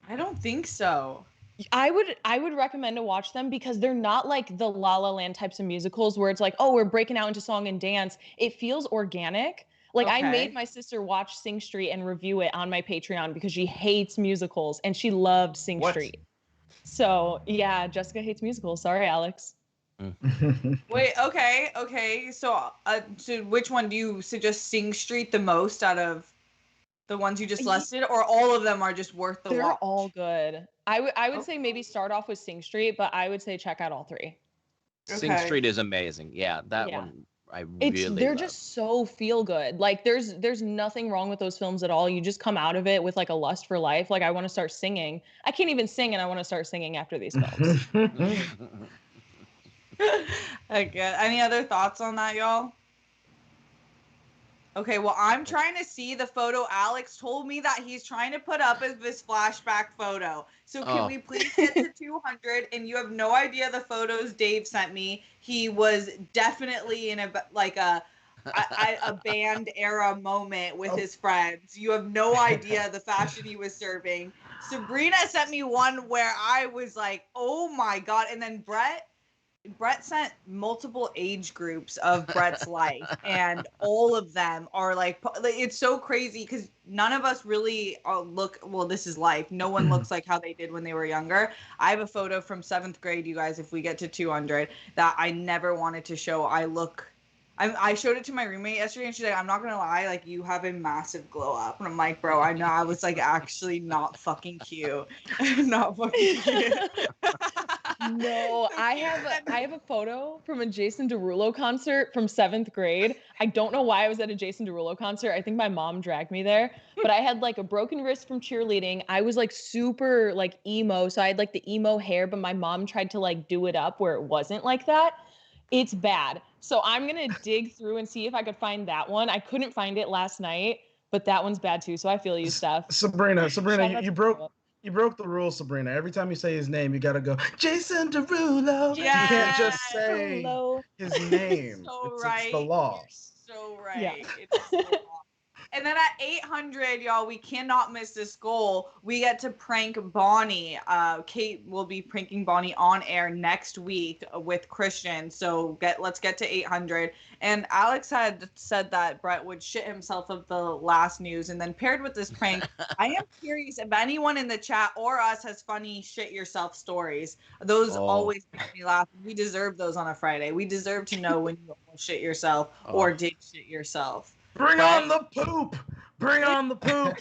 I don't think so. I would recommend to watch them because they're not like the La La Land types of musicals where it's like, oh, we're breaking out into song and dance. It feels organic. Like I made my sister watch Sing Street and review it on my Patreon because she hates musicals and she loved Sing Street. So yeah, Jessica hates musicals. Sorry, Alex. Wait, okay. So which one do you suggest Sing Street the most out of the ones you just listed, or all of them are just worth the watch? They're all good. I would say maybe start off with Sing Street, but I would say check out all 3. Sing Street is amazing. Yeah, that one they're just so feel good. Like there's nothing wrong with those films at all. You just come out of it with like a lust for life. Like I want to start singing. I can't even sing and I want to start singing after these films. Okay. Any other thoughts on that, y'all? Okay, well, I'm trying to see the photo Alex told me that he's trying to put up as this flashback photo. So can we please get to 200? And you have no idea the photos Dave sent me. He was definitely in a band era moment with his friends. You have no idea the fashion he was serving. Sabrina sent me one where I was like, oh my God. And then Brett sent multiple age groups of Brett's life, and all of them are like it's so crazy because none of us really look, well, this is life. No one looks like how they did when they were younger. I have a photo from 7th grade, you guys, if we get to 200, that I never wanted to show. I showed it to my roommate yesterday, and she's like, I'm not gonna lie, like, you have a massive glow up. And I'm like, bro, I know, I was like actually not fucking cute. Not fucking cute. No, I have a photo from a Jason Derulo concert from 7th grade. I don't know why I was at a Jason Derulo concert. I think my mom dragged me there, but I had like a broken wrist from cheerleading. I was like super like emo, so I had like the emo hair, but my mom tried to like do it up where it wasn't like that. It's bad. So I'm gonna dig through and see if I could find that one. I couldn't find it last night, but that one's bad too. So I feel you, Steph. Sabrina, Shout out you to broke Crowe. you broke the rule, Sabrina. Every time you say his name, you gotta go Jason Derulo. Yes. You can't just say Hello. his name. So It's right. the law. You're so right. Yeah. It's so wrong. And then at 800, y'all, we cannot miss this goal. We get to prank Bonnie. Kate will be pranking Bonnie on air next week with Christian. So let's get to 800. And Alex had said that Brett would shit himself of the last news. And then paired with this prank, I am curious if anyone in the chat or us has funny shit yourself stories. Those always make me laugh. We deserve those on a Friday. We deserve to know when you almost shit yourself or did shit yourself. Bring on the poop! Bring on the poop!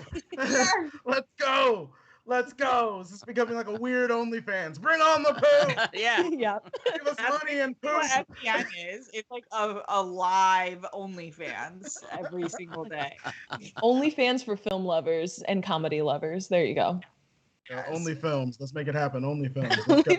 Let's go! Let's go! This is becoming like a weird OnlyFans. Bring on the poop! Yeah. Yeah. Give us money and poop! What FPN is? It's like a live OnlyFans every single day. OnlyFans for film lovers and comedy lovers. There you go. Only films. Let's make it happen. Only films. Let's go.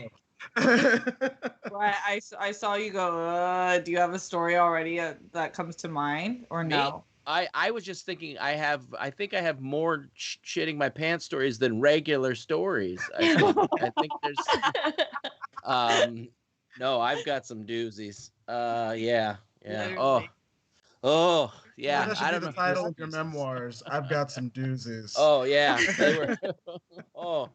Brett, I saw you go, do you have a story already that comes to mind or no? I was just thinking I think I have more shitting my pants stories than regular stories. I think there's no, I've got some doozies. Yeah. Literally. Oh yeah. That should I be don't the know. title of your memoirs. I've got some doozies. Oh yeah. They were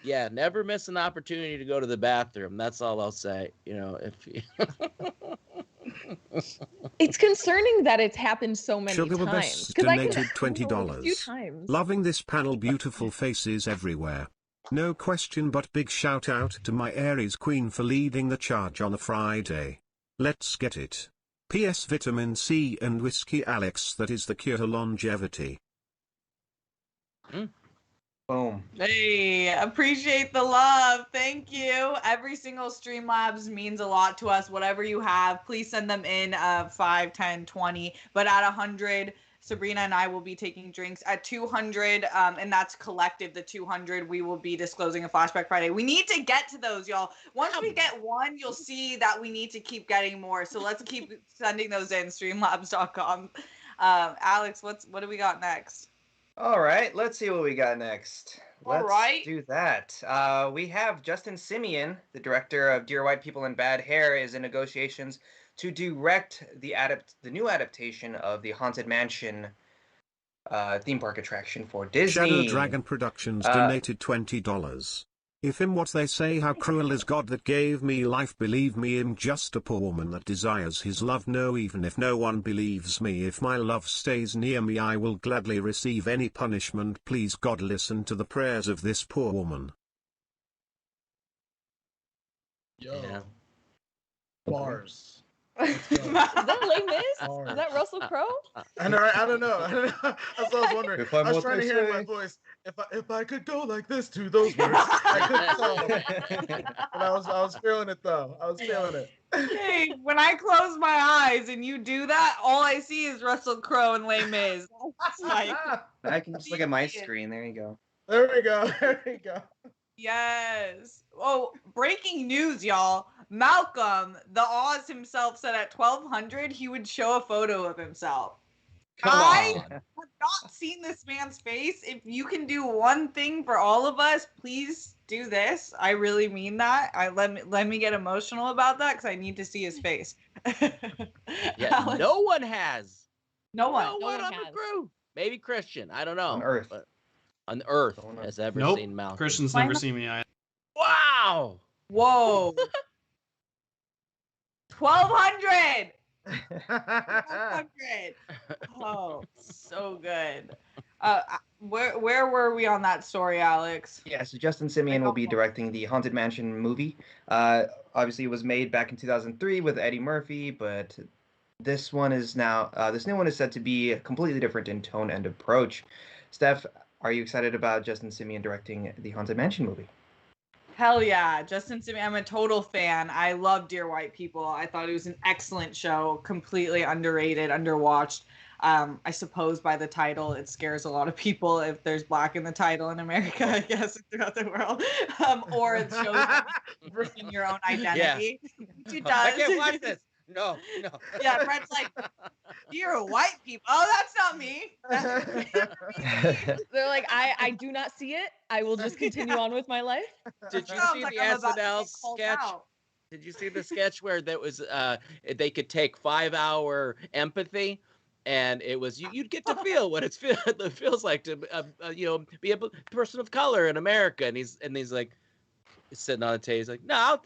yeah, never miss an opportunity to go to the bathroom. That's all I'll say. You know, if you It's concerning that it's happened so many Sugar times. Babes 'Cause I can- donated you know, like, a few $20. times. Loving this panel, beautiful faces everywhere. No question, but big shout out to my Aries queen for leading the charge on a Friday. Let's get it. PS vitamin C and whiskey, Alex, that is the cure to longevity. Boom. Hey, appreciate the love. Thank you. Every single Streamlabs means a lot to us. Whatever you have, please send them in 5, 10, 20. But at 100, Sabrina and I will be taking drinks. At 200, and that's collective, the 200, we will be disclosing a Flashback Friday. We need to get to those, y'all. Once we get one, you'll see that we need to keep getting more. So let's keep sending those in, streamlabs.com. Alex, what do we got next? All right, let's see what we got next. All Let's right. do that. We have Justin Simien, the director of Dear White People and Bad Hair, is in negotiations to direct the new adaptation of the Haunted Mansion theme park attraction for Disney. Shadow Dragon Productions donated $20. If in what they say, how cruel is God that gave me life, believe me, I'm just a poor woman that desires his love. No, even if no one believes me, if my love stays near me, I will gladly receive any punishment. Please God, listen to the prayers of this poor woman. Yo. Yeah. Bars. Is that Les Mis? Bars. Is that Russell Crowe? I know. I don't know. That's what I was wondering. If I'm I was what trying to they hear in say. my voice. If I could go like this to those words, I couldn't tell. But I was feeling it though. I was feeling it. Hey, when I close my eyes and you do that, all I see is Russell Crowe and Les Mis. It's like, I can just look at my screen. There you go. There we go. There we go. yes. Oh, breaking news, y'all. Malcolm, the Oz himself, said at 1200 he would show a photo of himself. I have not seen this man's face. If you can do one thing for all of us, please do this. I really mean that. Let me get emotional about that because I need to see his face. Yeah, Alex, no one has. no one. No one on the has. crew. Maybe Christian. I don't know. On Earth. But on Earth Don't know. has ever Nope. seen Malcolm. Christian's Why never not? seen me. Wow. Whoa. 1200. 1200. Oh, so good. Where were we on that story, Alex? Yeah, so Justin Simien will be directing the Haunted Mansion movie. Obviously, it was made back in 2003 with Eddie Murphy, but this one is now this new one is said to be completely different in tone and approach. Steph, are you excited about Justin Simien directing the Haunted Mansion movie? Hell yeah, Justin Simien. I'm a total fan. I love Dear White People. I thought it was an excellent show, completely underrated, underwatched. I suppose by the title, it scares a lot of people if there's black in the title in America, I guess, throughout the world. Or it shows that in your own identity. Yeah. It does. I can't watch this. No. Yeah, Brett's like, Dear White People. Oh, that's not me. They're like, I do not see it. I will just continue on with my life. Did you see the SNL sketch? Did you see the sketch where that was they could take 5-hour empathy, and it was you'd get to feel what it feels like to be a person of color in America, and he's like sitting on the table. He's like, no,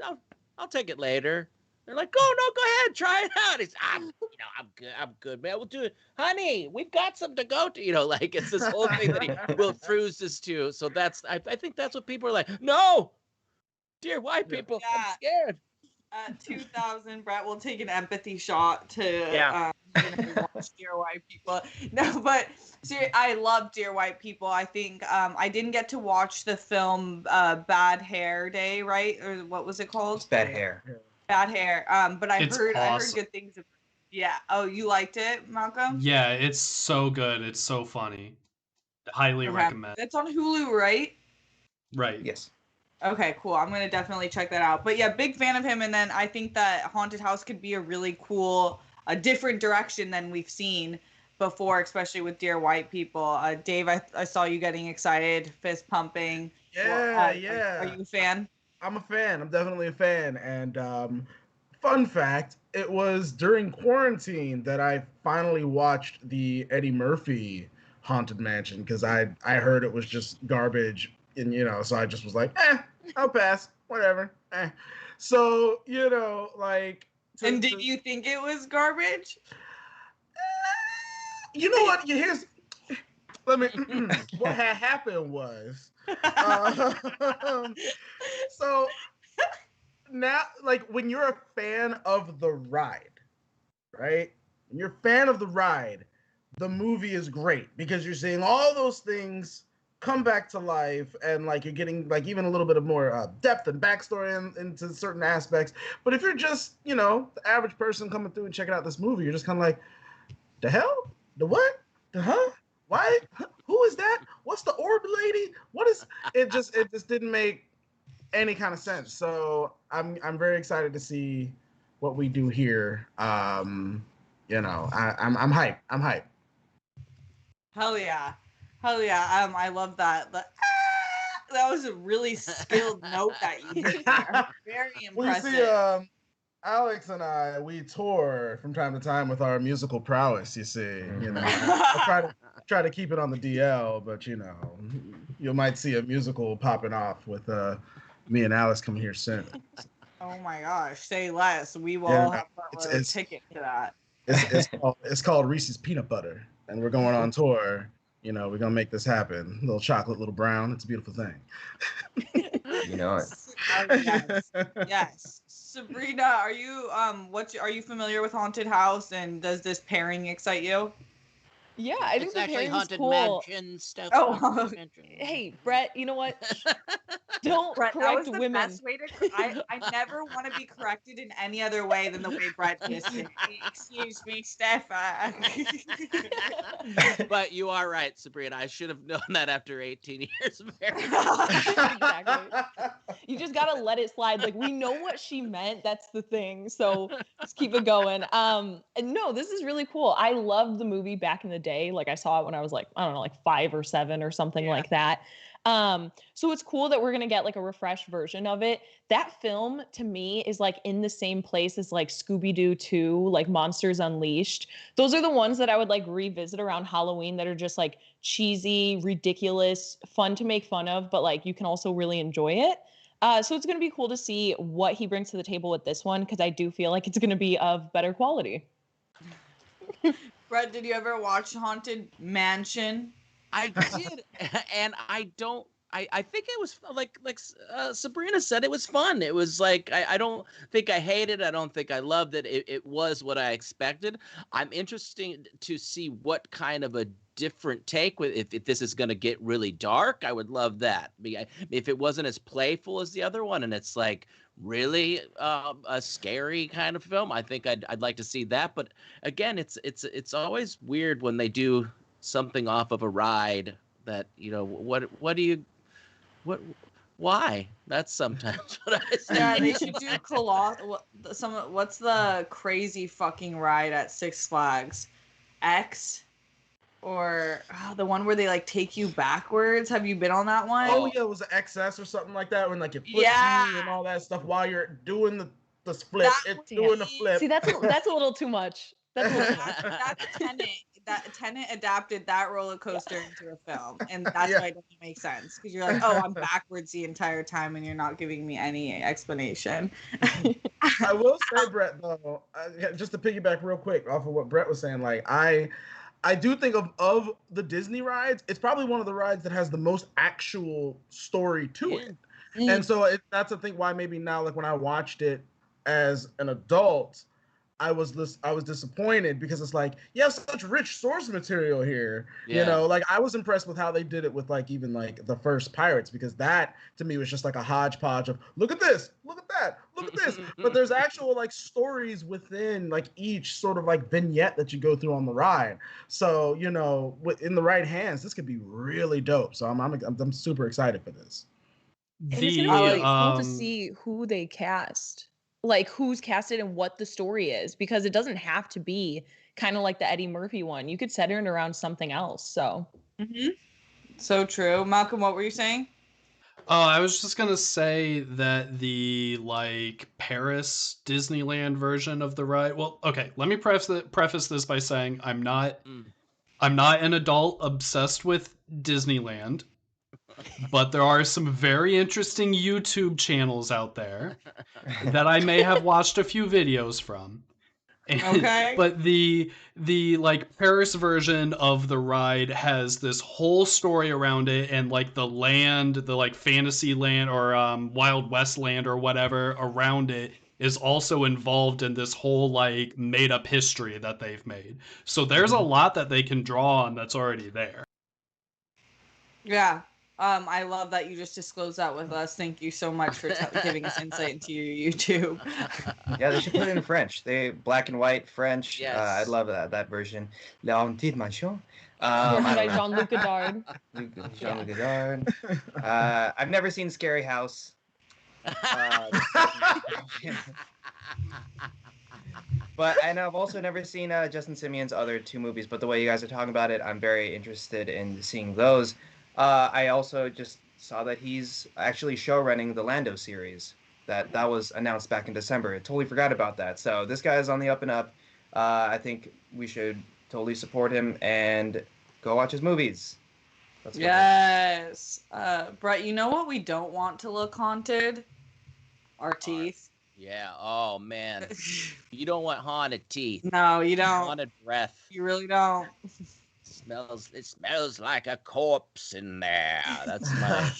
I'll take it later. They're like, oh no, go ahead, try it out. He's, I'm good, man. We'll do it, honey. We've got some to go to. Like it's this whole thing that he will cruises to. So that's I think that's what people are like. No, Dear White People, I'm scared. 2000, Brett will take an empathy shot to watch Dear White People. No, but seriously, I love Dear White People. I think I didn't get to watch the film Bad Hair Day, right? Or what was it called? It's Bad Hair. Bad Hair. But I heard good things. Yeah. Oh, you liked it, Malcolm? Yeah, it's so good. It's so funny. Highly recommend. It's on Hulu, right? Right. Yes. Okay, cool. I'm going to definitely check that out. But yeah, big fan of him. And then I think that Haunted House could be a really cool, a different direction than we've seen before, especially with Dear White People. Dave, I saw you getting excited, fist pumping. Yeah, Are you a fan? I'm a fan. I'm definitely a fan. And fun fact, it was during quarantine that I finally watched the Eddie Murphy Haunted Mansion because I heard it was just garbage. And, so I just was like, I'll pass, whatever. So, And did you think it was garbage? You know what? What had happened was, so now, when you're a fan of the ride, right? When you're a fan of the ride, the movie is great because you're seeing all those things come back to life, and you're getting even a little bit of more depth and backstory into certain aspects. But if you're just the average person coming through and checking out this movie, you're just kind of like, the hell, the what, the huh, why, who is that, what's the orb lady, what is it? Just didn't make any kind of sense. So I'm very excited to see what we do here. I'm hyped. Hell yeah. I love that. That was a really skilled note that you did there. Very impressive. Well, you see, Alex and I, we tour from time to time with our musical prowess. You see, I try to keep it on the DL, but you might see a musical popping off with me and Alex coming here soon. Oh my gosh, say less. We will have a ticket to that. It's called Reese's Peanut Butter, and we're going on tour. We're gonna make this happen. Little chocolate, little brown. It's a beautiful thing. You know it. Yes. Sabrina, are you are you familiar with Haunted House, and does this pairing excite you? Yeah, I think it's the actually pairing's Haunted cool. Mansion stuff. Oh, hey, Brett, you know what? Don't Brett, correct that was the women. Best way to, I never want to be corrected in any other way than the way Brett just did. Excuse me, Steph. But you are right, Sabrina. I should have known that after 18 years of marriage. Exactly. You just gotta let it slide. We know what she meant. That's the thing. So just keep it going. And no, this is really cool. I loved the movie back in the day. I saw it when I was I don't know, 5 or 7 or something like that. So it's cool that we're going to get a refreshed version of it. That film to me is in the same place as Scooby-Doo 2, Monsters Unleashed. Those are the ones that I would revisit around Halloween that are just cheesy, ridiculous, fun to make fun of, but you can also really enjoy it. So it's going to be cool to see what he brings to the table with this one, because I do feel it's going to be of better quality. Brett, did you ever watch Haunted Mansion? I did, and I I think it was like Sabrina said, it was fun. It was like I don't think I hated it. I don't think I loved it. It was what I expected. I'm interested to see what kind of a different take with if this is going to get really dark. I would love that. If it wasn't as playful as the other one, and it's like really a scary kind of film, I think I'd like to see that. But again, it's always weird when they do something off of a ride that, you know, why? That's sometimes what I say. Yeah, they should do what's the crazy fucking ride at Six Flags? X? Or the one where they like take you backwards. Have you been on that one? Oh yeah, it was an XS or something like that when like it flips you and all that stuff while you're doing the split. It's doing the flip. See, that's a little too much. That's a little too much. That's Tenet. Tenet adapted that roller coaster into a film, and that's why it doesn't make sense, because you're like, oh, I'm backwards the entire time, and you're not giving me any explanation. I will say, Brett, though, just to piggyback real quick off of what Brett was saying, like I do think of the Disney rides, it's probably one of the rides that has the most actual story to it. And so that's I think why maybe now, like when I watched it as an adult, I was disappointed, because it's like, you have such rich source material here. You know, like I was impressed with how they did it with like even like the first Pirates, because that to me was just like a hodgepodge of look at this, look at that, look at this. But there's actual like stories within like each sort of like vignette that you go through on the ride. So, you know, in the right hands, this could be really dope. So I'm super excited for this. And it's gonna be really cool to see who they cast. Like who's casted and what the story is, because it doesn't have to be kind of like the Eddie Murphy one. You could center it around something else. So So true. Malcolm, what were you saying? I was just gonna say that the like Paris Disneyland version of the ride. Well, okay, let me preface this by saying I'm not an adult obsessed with Disneyland. But there are some very interesting YouTube channels out there that I may have watched a few videos from. Okay. But the like Paris version of the ride has this whole story around it, and like the land, the like fantasy land or Wild West land or whatever around it is also involved in this whole like made up history that they've made. So there's a lot that they can draw on that's already there. Yeah. I love that you just disclosed that with us. Thank you so much for giving us insight into your YouTube. Yeah, they should put it in French. They black and white French. Yes. I love that version. La Petite Mansion. by Jean-Luc Godard. Jean-Luc Godard. I've never seen Scary House. And I've also never seen Justin Simien's other two movies. But the way you guys are talking about it, I'm very interested in seeing those. I also just saw that he's actually showrunning the Lando series. That was announced back in December. I totally forgot about that. So this guy is on the up and up. I think we should totally support him and go watch his movies. Yes. Brett, you know what we don't want to look haunted? Our teeth. Yeah. Oh man. You don't want haunted teeth. No, you don't. Haunted breath. You really don't. It smells like a corpse in there. That's my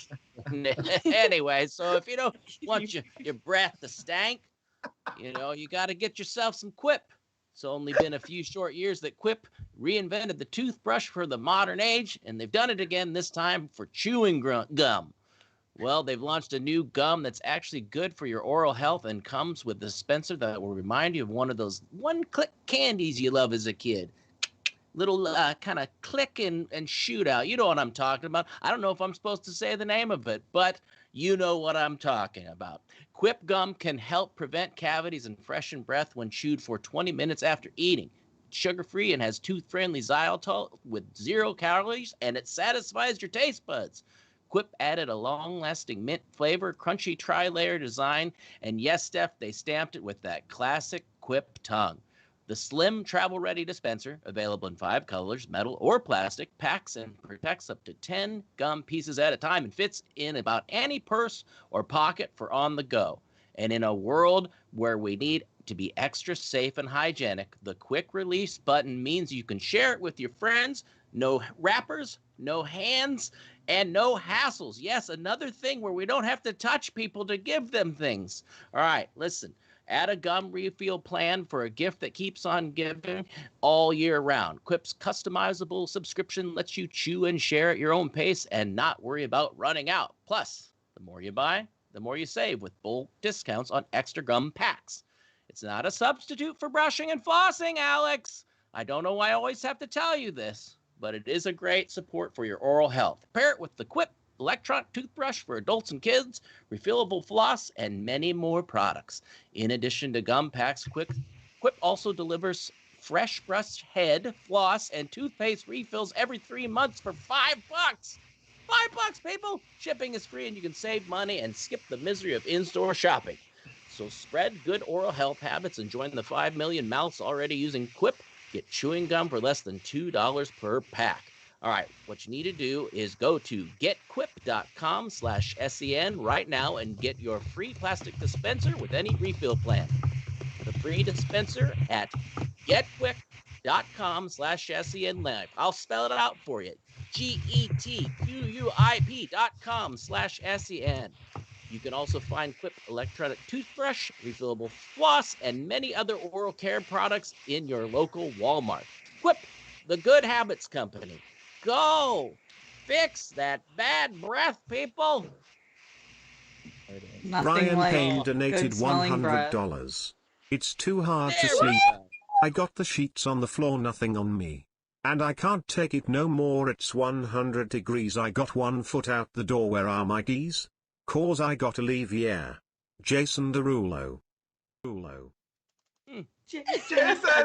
anyway. So if you don't want your breath to stank, you know, you got to get yourself some Quip. It's only been a few short years that Quip reinvented the toothbrush for the modern age, and they've done it again, this time for chewing gum. Well, they've launched a new gum that's actually good for your oral health and comes with a dispenser that will remind you of one of those one-click candies you love as a kid. Little kind of click and shoot out. You know what I'm talking about. I don't know if I'm supposed to say the name of it, but you know what I'm talking about. Quip gum can help prevent cavities and freshen breath when chewed for 20 minutes after eating. It's sugar-free and has tooth-friendly xylitol with 0 calories, and it satisfies your taste buds. Quip added a long-lasting mint flavor, crunchy tri-layer design, and yes, Steph, they stamped it with that classic Quip tongue. The slim travel-ready dispenser, available in 5 colors, metal or plastic, packs and protects up to 10 gum pieces at a time and fits in about any purse or pocket for on the go. And in a world where we need to be extra safe and hygienic, the quick release button means you can share it with your friends. No wrappers, no hands, And no hassles. Yes, another thing where we don't have to touch people to give them things. All right, listen. Add a gum refill plan for a gift that keeps on giving all year round. Quip's customizable subscription lets you chew and share at your own pace and not worry about running out. Plus, the more you buy, the more you save with bulk discounts on extra gum packs. It's not a substitute for brushing and flossing, Alex. I don't know why I always have to tell you this, but it is a great support for your oral health. Pair it with the Quip electronic toothbrush for adults and kids, refillable floss, and many more products. In addition to gum packs, Quip also delivers fresh brush head, floss, and toothpaste refills every 3 months for $5. $5, people! Shipping is free and you can save money and skip the misery of in-store shopping. So spread good oral health habits and join the 5 million mouths already using Quip. Get chewing gum for less than $2 per pack. All right, what you need to do is go to getquip.com/SEN right now and get your free plastic dispenser with any refill plan. The free dispenser at getquip.com/SEN live. I'll spell it out for you. getquip.com/SEN. You can also find Quip electronic toothbrush, refillable floss, and many other oral care products in your local Walmart. Quip, the good habits company. Go! Fix that bad breath, people! Nothing Brian like Payne donated good smelling breath. $100. It's too hard to There we sleep. go. I got the sheets on the floor, nothing on me. And I can't take it no more, it's 100 degrees. I got 1 foot out the door, where are my keys? Cause I gotta leave, yeah. Jason Derulo. Jason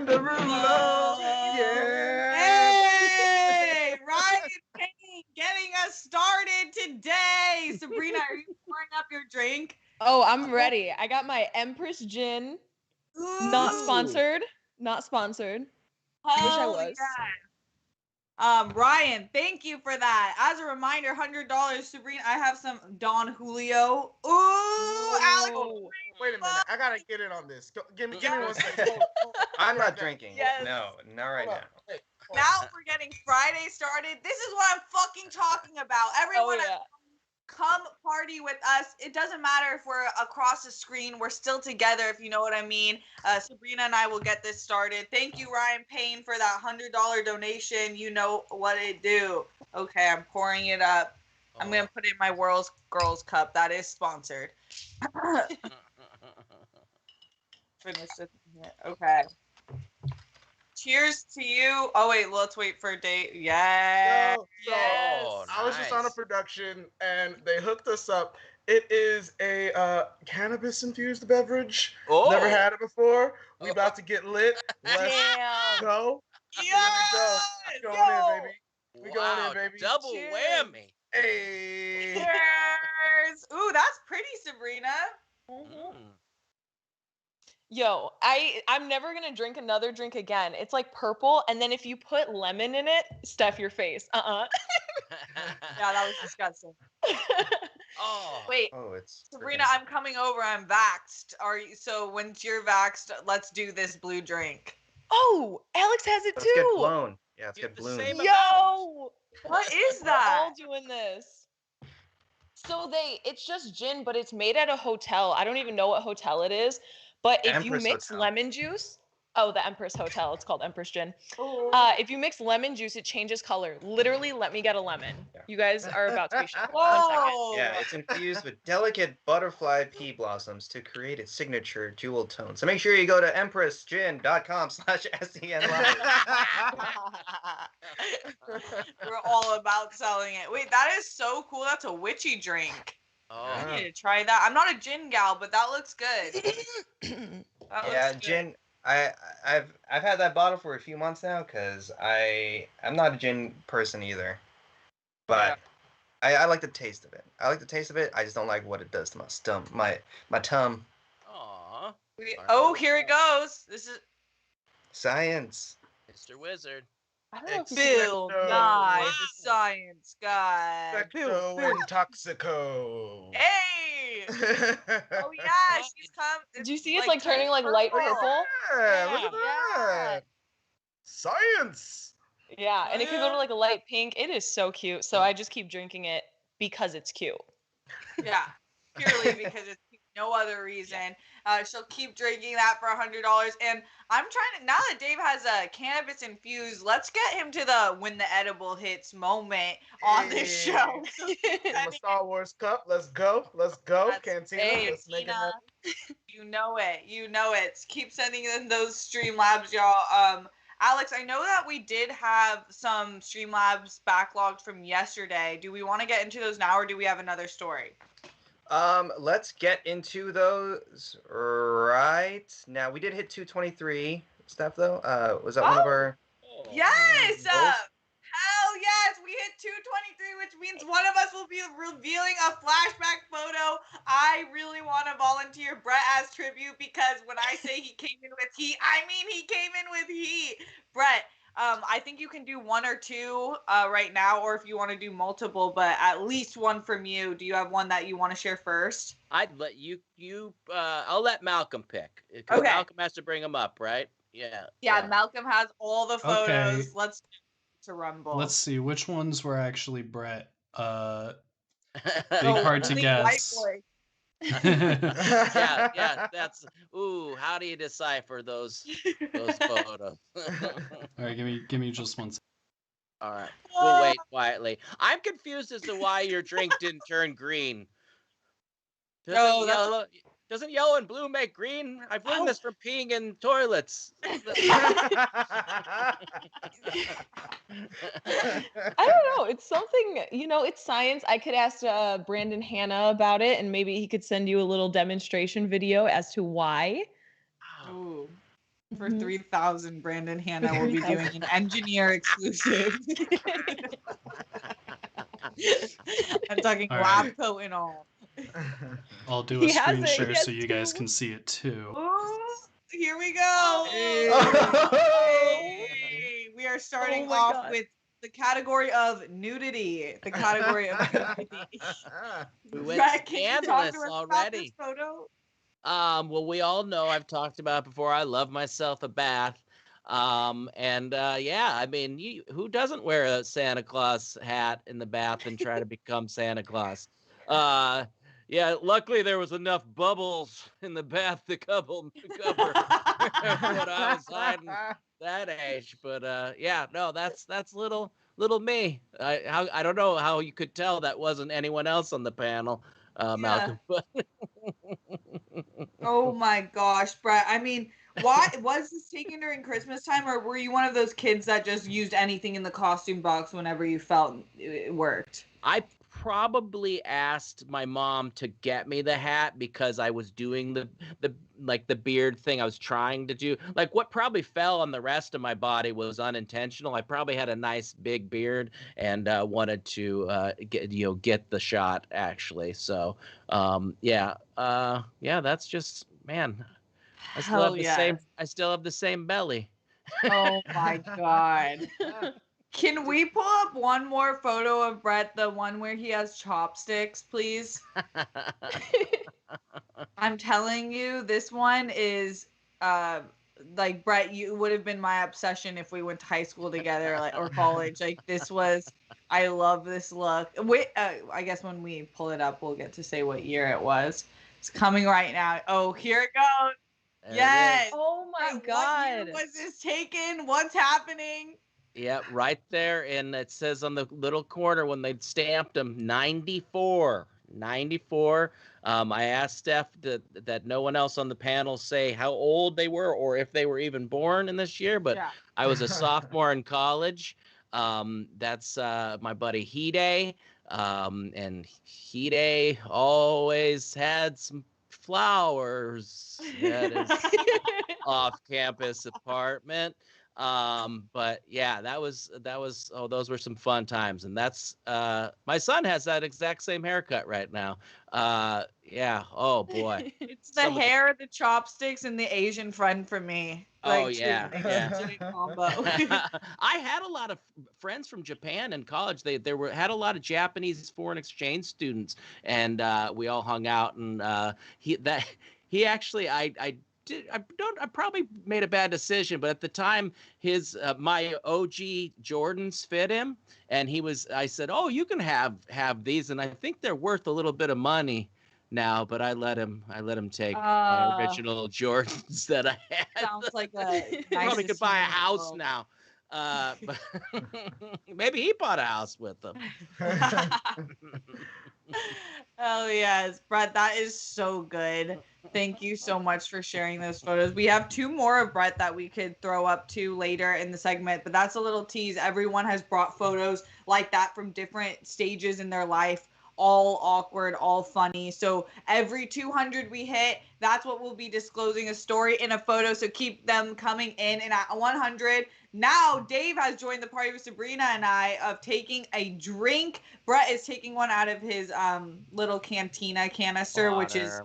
Derulo. Yeah. Hey, Ryan Payne getting us started today. Sabrina, are you pouring up your drink? Oh, I'm ready. I got my Empress Gin. Not Ooh. sponsored. Not sponsored. Wish I Hell was. yeah. Ryan, thank you for that. As a reminder, $100. Sabrina, I have some Don Julio. Ooh, Alex. Wait a minute. I gotta get in on this. Give me 1 second. Hold on. I'm not drinking. Yes. No, not right now. Wait, hold on. Now we're getting Friday started. This is what I'm fucking talking about. Everyone, Oh, yeah. come party with us. It doesn't matter if we're across the screen. We're still together, if you know what I mean. Sabrina and I will get this started. Thank you, Ryan Payne, for that $100 donation. You know what it do. Okay, I'm pouring it up. I'm going to put it in my World's Girls Cup. That is sponsored. Finish it. Okay. Cheers to you. Oh, wait, let's wait for a date. Yeah. So, Yes. I was just on a Nice. production and they hooked us up. It is a cannabis infused beverage. Oh. Never had it before. We about to get lit. Let's Damn. go. Yes. Here we go. Going in, baby. We going Wow, in, baby. double Cheers. whammy. Hey. Cheers. Ooh, that's pretty, Sabrina. Mm. Yo, I'm never gonna drink another drink again. It's like purple, and then if you put lemon in it, stuff your face. Yeah, that was disgusting. Oh. Wait, Oh, it's Sabrina, I'm coming over. I'm vaxxed. Are you? So once you're vaxxed, let's do this blue drink. Oh, Alex has it Let's get too. blown. Yeah, let's You have get the blown. same- Yo, What is we're that? all doing this. So it's just gin, but it's made at a hotel. I don't even know what hotel it is. But if you Empress mix Hotel. lemon juice, the Empress Hotel, it's called Empress Gin. Ooh. If you mix lemon juice, it changes color. Literally, let me get a lemon. Yeah. You guys are about to be shocked. 1 second. Whoa. Yeah, it's infused with delicate butterfly pea blossoms to create a signature jewel tone. So make sure you go to empressgin.com/SEN live. We're all about selling it. Wait, that is so cool. That's a witchy drink. Oh. I need to try that. I'm not a gin gal, but that looks good. That Yeah, looks good. gin. I've had that bottle for a few months now because I'm not a gin person either, but I like the taste of it. I like the taste of it. I just don't like what it does to my stomach, my tum. Aw. Oh, here it goes. This is Science. Mr. Wizard. I don't know if Bill Expecto. Nye, Wow. the science guy. Expecto and Toxico. Hey! Oh yeah, she's come. Did you see it's like turning like light purple? Yeah, look at Yeah. that. Science. Yeah, and it could go to like a light pink. It is so cute. So I just keep drinking it because it's cute. Yeah, purely because it's no other reason. She'll keep drinking that for $100. And I'm trying to, now that Dave has a cannabis infused, let's get him to the when the edible hits moment on this show. So I'm a Star Wars cup. Let's go. Let's go. That's Cantina. right, Let's make it Tina. happen. You know it. You know it. Keep sending in those Streamlabs, y'all. Alex, I know that we did have some Streamlabs backlogged from yesterday. Do we want to get into those now, or do we have another story? Let's get into those right now. We did hit 223 stuff though. Was that one of our? Yes. goals? Hell yes, we hit 223, which means one of us will be revealing a flashback photo. I really want to volunteer Brett as tribute because when I say he came in with heat, I mean he came in with heat. Brett, I think you can do one or two right now, or if you want to do multiple, but at least one from you. Do you have one that you want to share first? I'd let you. I'll let Malcolm pick. 'Cause Okay. Malcolm has to bring them up, right? Yeah. Yeah, Malcolm has all the photos. Okay. Let's to rumble. Let's see which ones were actually Brett. Big Oh, hard to only guess. white boy. yeah. That's how do you decipher those photos? All right, give me just one second. All right, we'll wait quietly. I'm confused as to why your drink didn't turn green. Doesn't yellow and blue make green? I've learned this from peeing in toilets. I don't know. It's something, it's science. I could ask Brandon Hanna about it, and maybe he could send you a little demonstration video as to why. Ooh. For 3,000, Brandon Hanna will be doing an engineer exclusive. I'm talking All lab right. coat and all. I'll do a He has screen it. He share has so you guys two. can see it too. Ooh, here we go. Hey. Hey, we are starting Oh my off God. with the category of nudity. The category of nudity. We went Brett, can you talk to scandalous us about already. this photo? Well, we all know I've talked about it before. I love myself a bath. I mean, who doesn't wear a Santa Claus hat in the bath and try to become Santa Claus? Luckily there was enough bubbles in the bath to cover what I was hiding that age. But that's little me. I don't know how you could tell that wasn't anyone else on the panel, Malcolm. But Oh my gosh, Brett. I mean, why was this taken during Christmas time, or were you one of those kids that just used anything in the costume box whenever you felt it worked? I probably asked my mom to get me the hat because I was doing the beard thing I was trying to do. Like what probably fell on the rest of my body was unintentional. I probably had a nice big beard and wanted to get the shot actually. So that's just man. I still have the same. I still have the same belly. Oh my God. Can we pull up one more photo of Brett, the one where he has chopsticks, please? I'm telling you, this one is like Brett, you would have been my obsession if we went to high school together, or college. Like this was, I love this look. Wait, I guess when we pull it up, we'll get to say what year it was. It's coming right now. Oh, here it goes. There Yes. it is. Oh my What God. year was this taken? What's happening? Yeah, right there. And it says on the little corner when they stamped them, 94. 94. I asked Steph that no one else on the panel say how old they were or if they were even born in this year, but I was a sophomore in college. That's my buddy Haile. And Haile always had some flowers at his off-campus apartment. But yeah, that was those were some fun times. And that's my son has that exact same haircut right now. Oh boy. It's the hair, the chopsticks, and the Asian friend for me. Combo. I had a lot of friends from Japan in college. They had a lot of Japanese foreign exchange students, and we all hung out. And he actually I I probably made a bad decision, but at the time his my OG Jordans fit him, and I said, "Oh, you can have these," and I think they're worth a little bit of money now, but I let him take my original Jordans that I had. Sounds like a Probably could buy a house now. But maybe he bought a house with them. Oh yes, Brett, that is so good. Thank you so much for sharing those photos. We have 2 more of Brett that we could throw up to later in the segment, but that's a little tease. Everyone has brought photos like that from different stages in their life, all awkward, all funny. So every 200 we hit, that's what we'll be disclosing, a story in a photo. So keep them coming in. And at 100, now Dave has joined the party with Sabrina and I of taking a drink. Brett is taking one out of his little cantina canister, which is,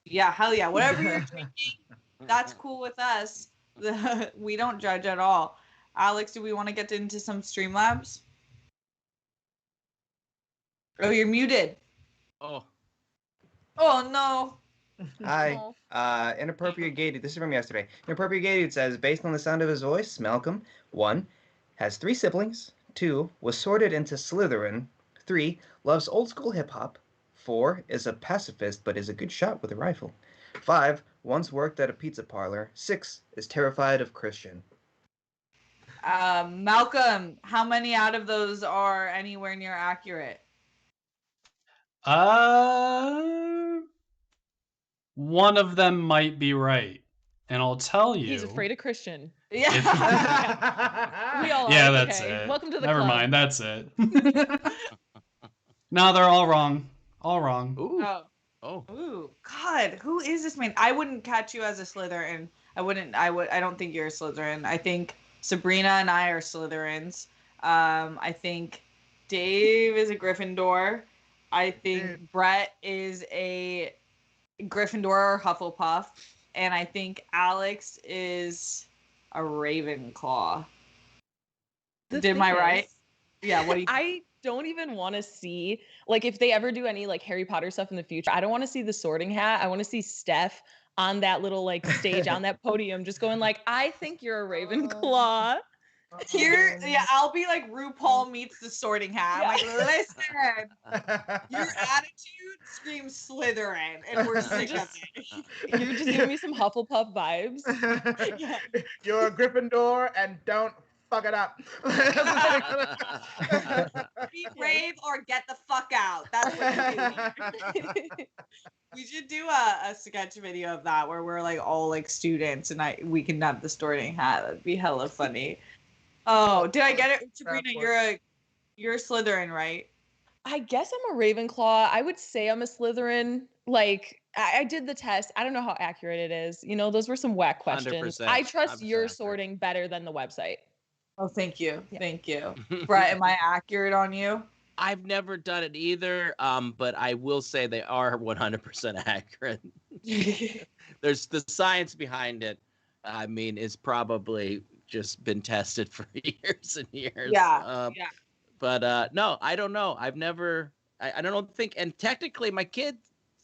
yeah, hell yeah. Whatever you're drinking, that's cool with us. We don't judge at all. Alex, do we want to get into some Streamlabs? Oh, you're muted. Oh no. Hi. Inappropriate Gated. This is from yesterday. Inappropriate Gated says, based on the sound of his voice, Malcolm, 1, has 3 siblings. 2, was sorted into Slytherin. 3, loves old school hip hop. 4, is a pacifist but is a good shot with a rifle. 5, once worked at a pizza parlor. 6, is terrified of Christian. Malcolm, how many out of those are anywhere near accurate? One of them might be right, and I'll tell you. He's afraid of Christian. Yeah. We all are. Yeah, that's okay. it. Welcome to the Never club. mind, that's it. No, they're all wrong. All wrong. Ooh. Oh. Ooh. God, who is this man? I wouldn't catch you as a Slytherin. I don't think you're a Slytherin. I think Sabrina and I are Slytherins. I think Dave is a Gryffindor. I think Brett is a Gryffindor or Hufflepuff. And I think Alex is a Ravenclaw. Am I right? Yeah, what do you think? I don't even want to see, like, if they ever do any like Harry Potter stuff in the future, I don't want to see the Sorting Hat. I want to see Steph on that little like stage on that podium just going like, I think you're a Ravenclaw. Here, yeah, I'll be like RuPaul meets the Sorting Hat. I'm like, listen, your attitude screams Slytherin, and we're sick of it. You're just giving me some Hufflepuff vibes. You're a Gryffindor, and don't fuck it up. Be brave or get the fuck out. That's what you do. We should do a sketch video of that where we're like all like students and we can have the Sorting Hat. That'd be hella funny. Oh, did I get it? Sabrina, you're a Slytherin, right? I guess I'm a Ravenclaw. I would say I'm a Slytherin. Like, I did the test. I don't know how accurate it is. You know, those were some whack questions. 100%, I trust your accurate. sorting better than the website. Oh, thank you. Yeah. Thank you. Brett, am I accurate on you? I've never done it either, but I will say they are 100% accurate. There's the science behind it. I mean, is probably just been tested for years and years. Yeah. But no, I don't know. I've never. I don't think. And technically, my kid.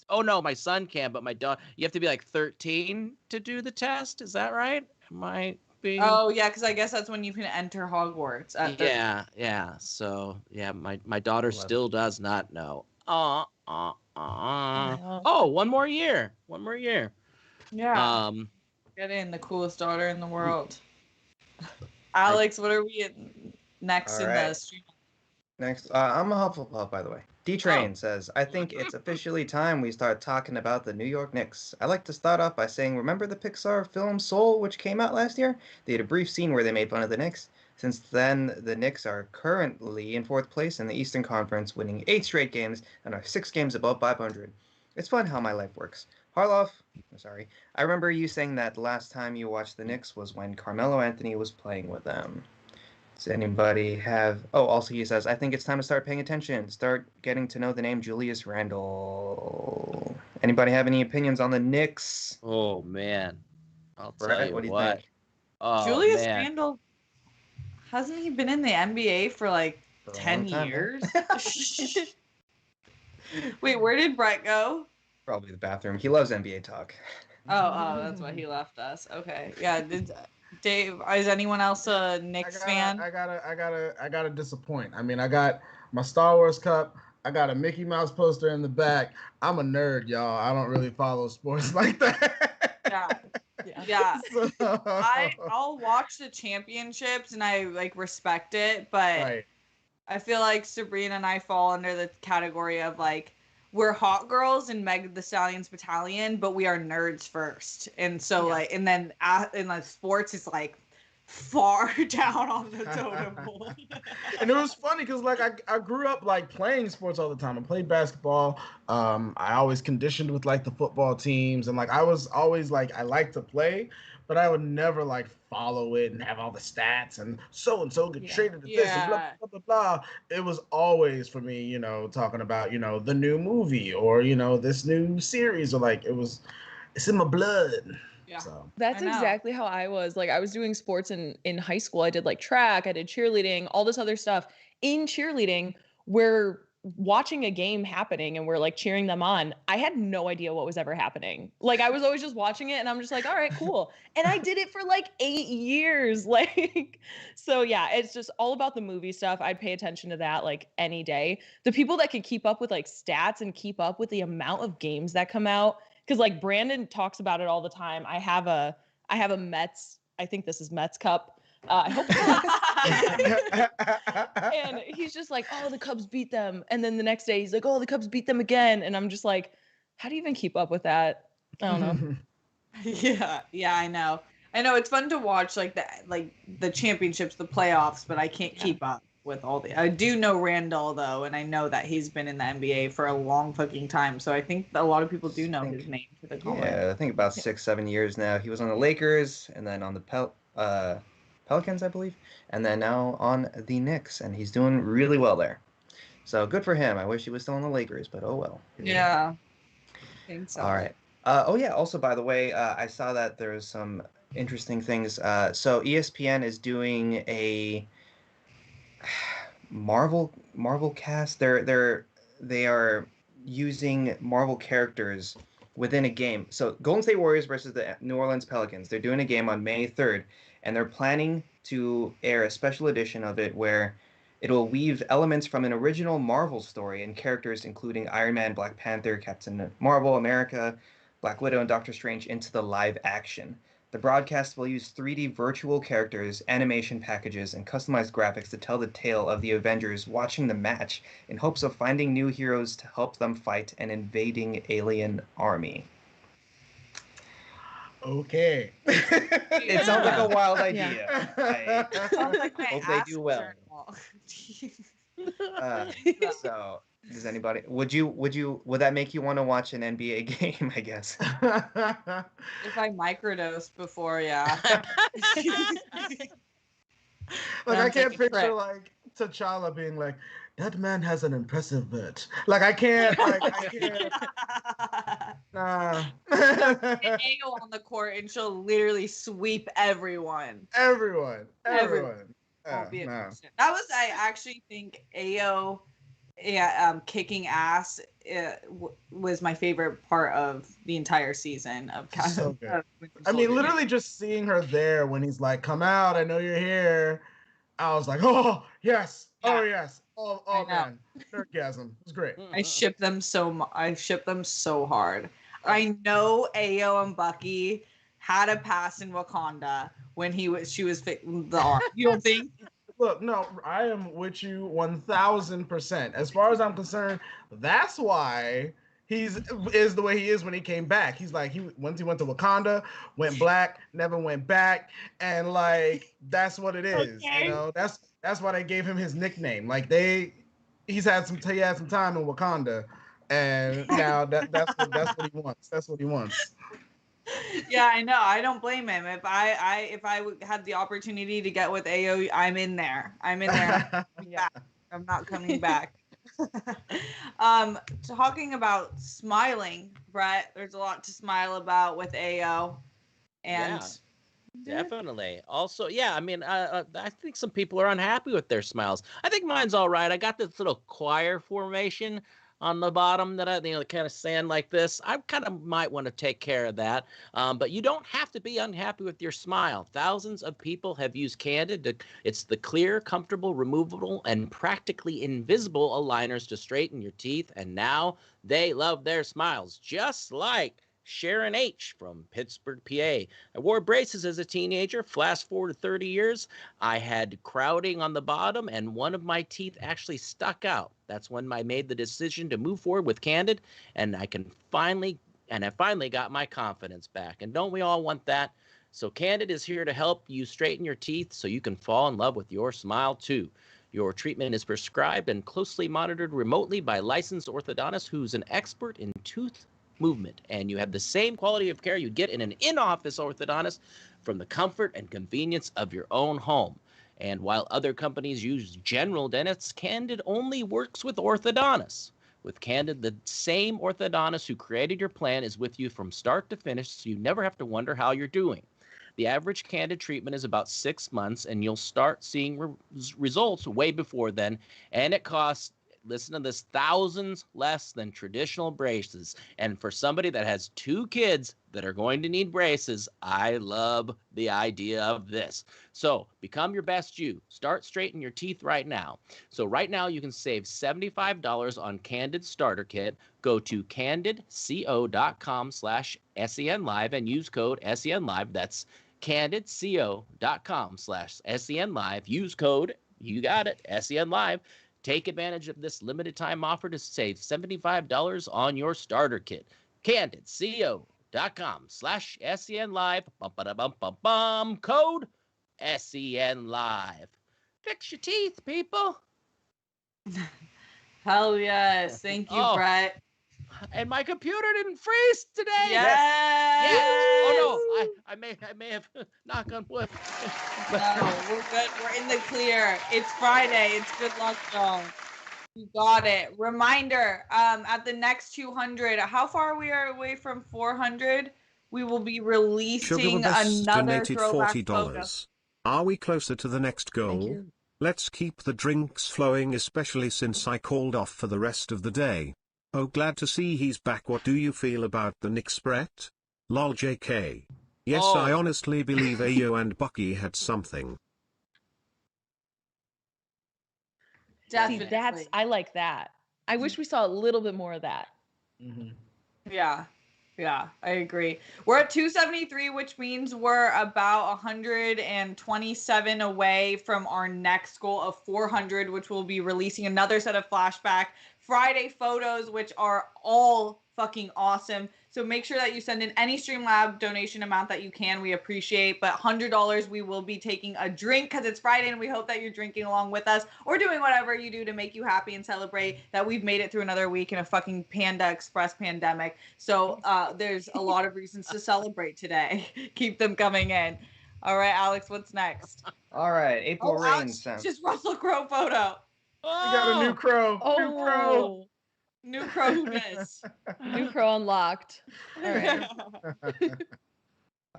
Oh no, my son can, but my daughter. You have to be like 13 to do the test. Is that right? Might be. Oh yeah, because I guess that's when you can enter Hogwarts. Yeah. So yeah, my daughter still does not know. Oh, 1 more year. 1 more year. Yeah. Get in, the coolest daughter in the world. Alex, what are we next in the stream? Next, I'm a Hufflepuff, by the way. D-Train says, I think it's officially time we start talking about the New York Knicks. I'd like to start off by saying, remember the Pixar film Soul, which came out last year? They had a brief scene where they made fun of the Knicks. Since then, the Knicks are currently in 4th place in the Eastern Conference, winning 8 straight games and are 6 games above 500. It's fun how my life works. Harloff, sorry, I remember you saying that last time you watched the Knicks was when Carmelo Anthony was playing with them. Does anybody have... Oh, also he says, I think it's time to start paying attention. Start getting to know the name Julius Randle. Anybody have any opinions on the Knicks? Oh, man. I'll tell Brett, you what do you what. think? Oh, Julius man. Randle, hasn't he been in the NBA for like For a 10 long time, years? Wait, where did Brett go? Probably the bathroom. He loves NBA talk. Oh, that's why he left us. Okay, yeah. Dave, is anyone else a Knicks fan? I gotta disappoint. I mean, I got my Star Wars cup. I got a Mickey Mouse poster in the back. I'm a nerd, y'all. I don't really follow sports like that. Yeah. So, I'll watch the championships and I like respect it, but right. I feel like Sabrina and I fall under the category of like we're hot girls in Meg the Stallion's Battalion, but we are nerds first. And so like and then in the sports it's like far down on the totem pole. And it was funny because like I grew up like playing sports all the time. I played basketball. I always conditioned with like the football teams, and like I was always like I like to play, but I would never like follow it and have all the stats and so get traded to this and blah, blah blah blah. It was always for me, you know, talking about, you know, the new movie or, you know, this new series, or like it's in my blood. Yeah. So. That's exactly how I was. Like I was doing sports in high school. I did like track, I did cheerleading, all this other stuff. In cheerleading, we're watching a game happening and we're like cheering them on. I had no idea what was ever happening. Like I was always just watching it and I'm just like, all right, cool. And I did it for like 8 years. Like, so yeah, it's just all about the movie stuff. I'd pay attention to that like any day. The people that could keep up with like stats and keep up with the amount of games that come out. Because like Brandon talks about it all the time. I have a Mets. I think this is Mets cup. I hope so. And he's just like, oh, the Cubs beat them. And then the next day he's like, oh, the Cubs beat them again. And I'm just like, how do you even keep up with that? I don't know. Yeah, I know. It's fun to watch like the championships, the playoffs, but I can't keep up with all the. I do know Randall though, and I know that he's been in the NBA for a long fucking time. So I think a lot of people do know his name for the comment. Yeah, I think about 6-7 years now. He was on the Lakers and then on the Pelicans, I believe, and then now on the Knicks, and he's doing really well there. So good for him. I wish he was still on the Lakers, but oh well. Yeah. I think so. All right. Oh yeah. Also, by the way, I saw that there's some interesting things. So ESPN is doing a Marvel cast. They are using Marvel characters within a game. So Golden State Warriors versus the New Orleans Pelicans. They're doing a game on May 3rd, and they're planning to air a special edition of it where it'll weave elements from an original Marvel story and characters including Iron Man, Black Panther, Captain Marvel, America, Black Widow, and Doctor Strange into the live action. The broadcast will use 3D virtual characters, animation packages, and customized graphics to tell the tale of the Avengers watching the match in hopes of finding new heroes to help them fight an invading alien army. Okay. It sounds like a wild idea. I hope they do well. So, does anybody? Would that make you want to watch an NBA game? I guess. If I microdosed before, yeah. Like I can't picture like T'Challa being like, that man has an impressive vert. Like I can't. Nah. Ayo on the court and she'll literally sweep everyone. Everyone. Won't be a that was, I actually think Ayo, kicking ass was my favorite part of the entire season of so good. I mean, literally just seeing her there when he's like, "Come out, I know you're here." I was like, "Oh yes, oh yes, oh man, orgasm." It was great. I ship them so hard. I know Ayo and Bucky had a pass in Wakanda when she was fixing the arm. You don't think? Look, no, I am with you 1,000%. As far as I'm concerned, that's why is the way he is when he came back. He's like, once he went to Wakanda, went black, never went back, and like that's what it is. Okay. You know, that's why they gave him his nickname. Like he had some time in Wakanda, and now that's what he wants. That's what he wants. Yeah, I know. I don't blame him. If I had the opportunity to get with Ayo, I'm in there. Yeah. I'm not coming back. Talking about smiling, Brett, there's a lot to smile about with Ayo. And definitely. Also, I mean, I think some people are unhappy with their smiles. I think mine's all right. I got this little choir formation on the bottom that I, kind of sand like this. I kind of might want to take care of that. But you don't have to be unhappy with your smile. Thousands of people have used Candid. It's the clear, comfortable, removable, and practically invisible aligners to straighten your teeth. And now they love their smiles, just like Sharon H. from Pittsburgh, PA. I wore braces as a teenager. Fast forward to 30 years, I had crowding on the bottom, and one of my teeth actually stuck out. That's when I made the decision to move forward with Candid, and I finally got my confidence back. And don't we all want that? So Candid is here to help you straighten your teeth so you can fall in love with your smile too. Your treatment is prescribed and closely monitored remotely by licensed orthodontist who's an expert in tooth movement, and you have the same quality of care you get in an in-office orthodontist from the comfort and convenience of your own home. And while other companies use general dentists, Candid only works with orthodontists. With Candid, the same orthodontist who created your plan is with you from start to finish, so you never have to wonder how you're doing. The average Candid treatment is about 6 months, and you'll start seeing results way before then, and it costs, listen to this, thousands less than traditional braces. And for somebody that has 2 kids that are going to need braces, I love the idea of this. So become your best you. Start straightening your teeth right now. So right now you can save $75 on Candid Starter Kit. Go to candidco.com/SENlive and use code SENlive. That's candidco.com/SENlive. Use code, you got it, SENlive. Take advantage of this limited time offer to save $75 on your starter kit. CandidCO.com/SENlive. Bum-ba-da-bum-bum-bum. Code SENlive. Fix your teeth, people. Hell yes. Thank you, Brett. And my computer didn't freeze today. Yes. Oh no, I may have knock on wood. No, we're good. We're in the clear. It's Friday. It's good luck, though. You got it. Reminder, at the next 200, how far we are away from 400, we will be releasing another throwback photo. Are we closer to the next goal? Let's keep the drinks flowing, especially since I called off for the rest of the day. Oh, glad to see he's back. What do you feel about the Knicks, Brett? Lol JK. Yes, I honestly believe Ayo and Bucky had something. Definitely. See, I like that. I wish we saw a little bit more of that. Mm-hmm. Yeah, I agree. We're at 273, which means we're about 127 away from our next goal of 400, which will be releasing another set of Flashback Friday photos, which are all fucking awesome. So make sure that you send in any Streamlab donation amount that you can. We appreciate, but $100 we will be taking a drink because it's Friday and we hope that you're drinking along with us or doing whatever you do to make you happy and celebrate that we've made it through another week in a fucking Panda Express pandemic. So there's a lot of reasons to celebrate today. Keep them coming in. All right, Alex, what's next? All right, April Rain Alex, sounds. just Russell Crowe photo. We got a new Crow. New Crow. New Crowness. New Crow unlocked. All right.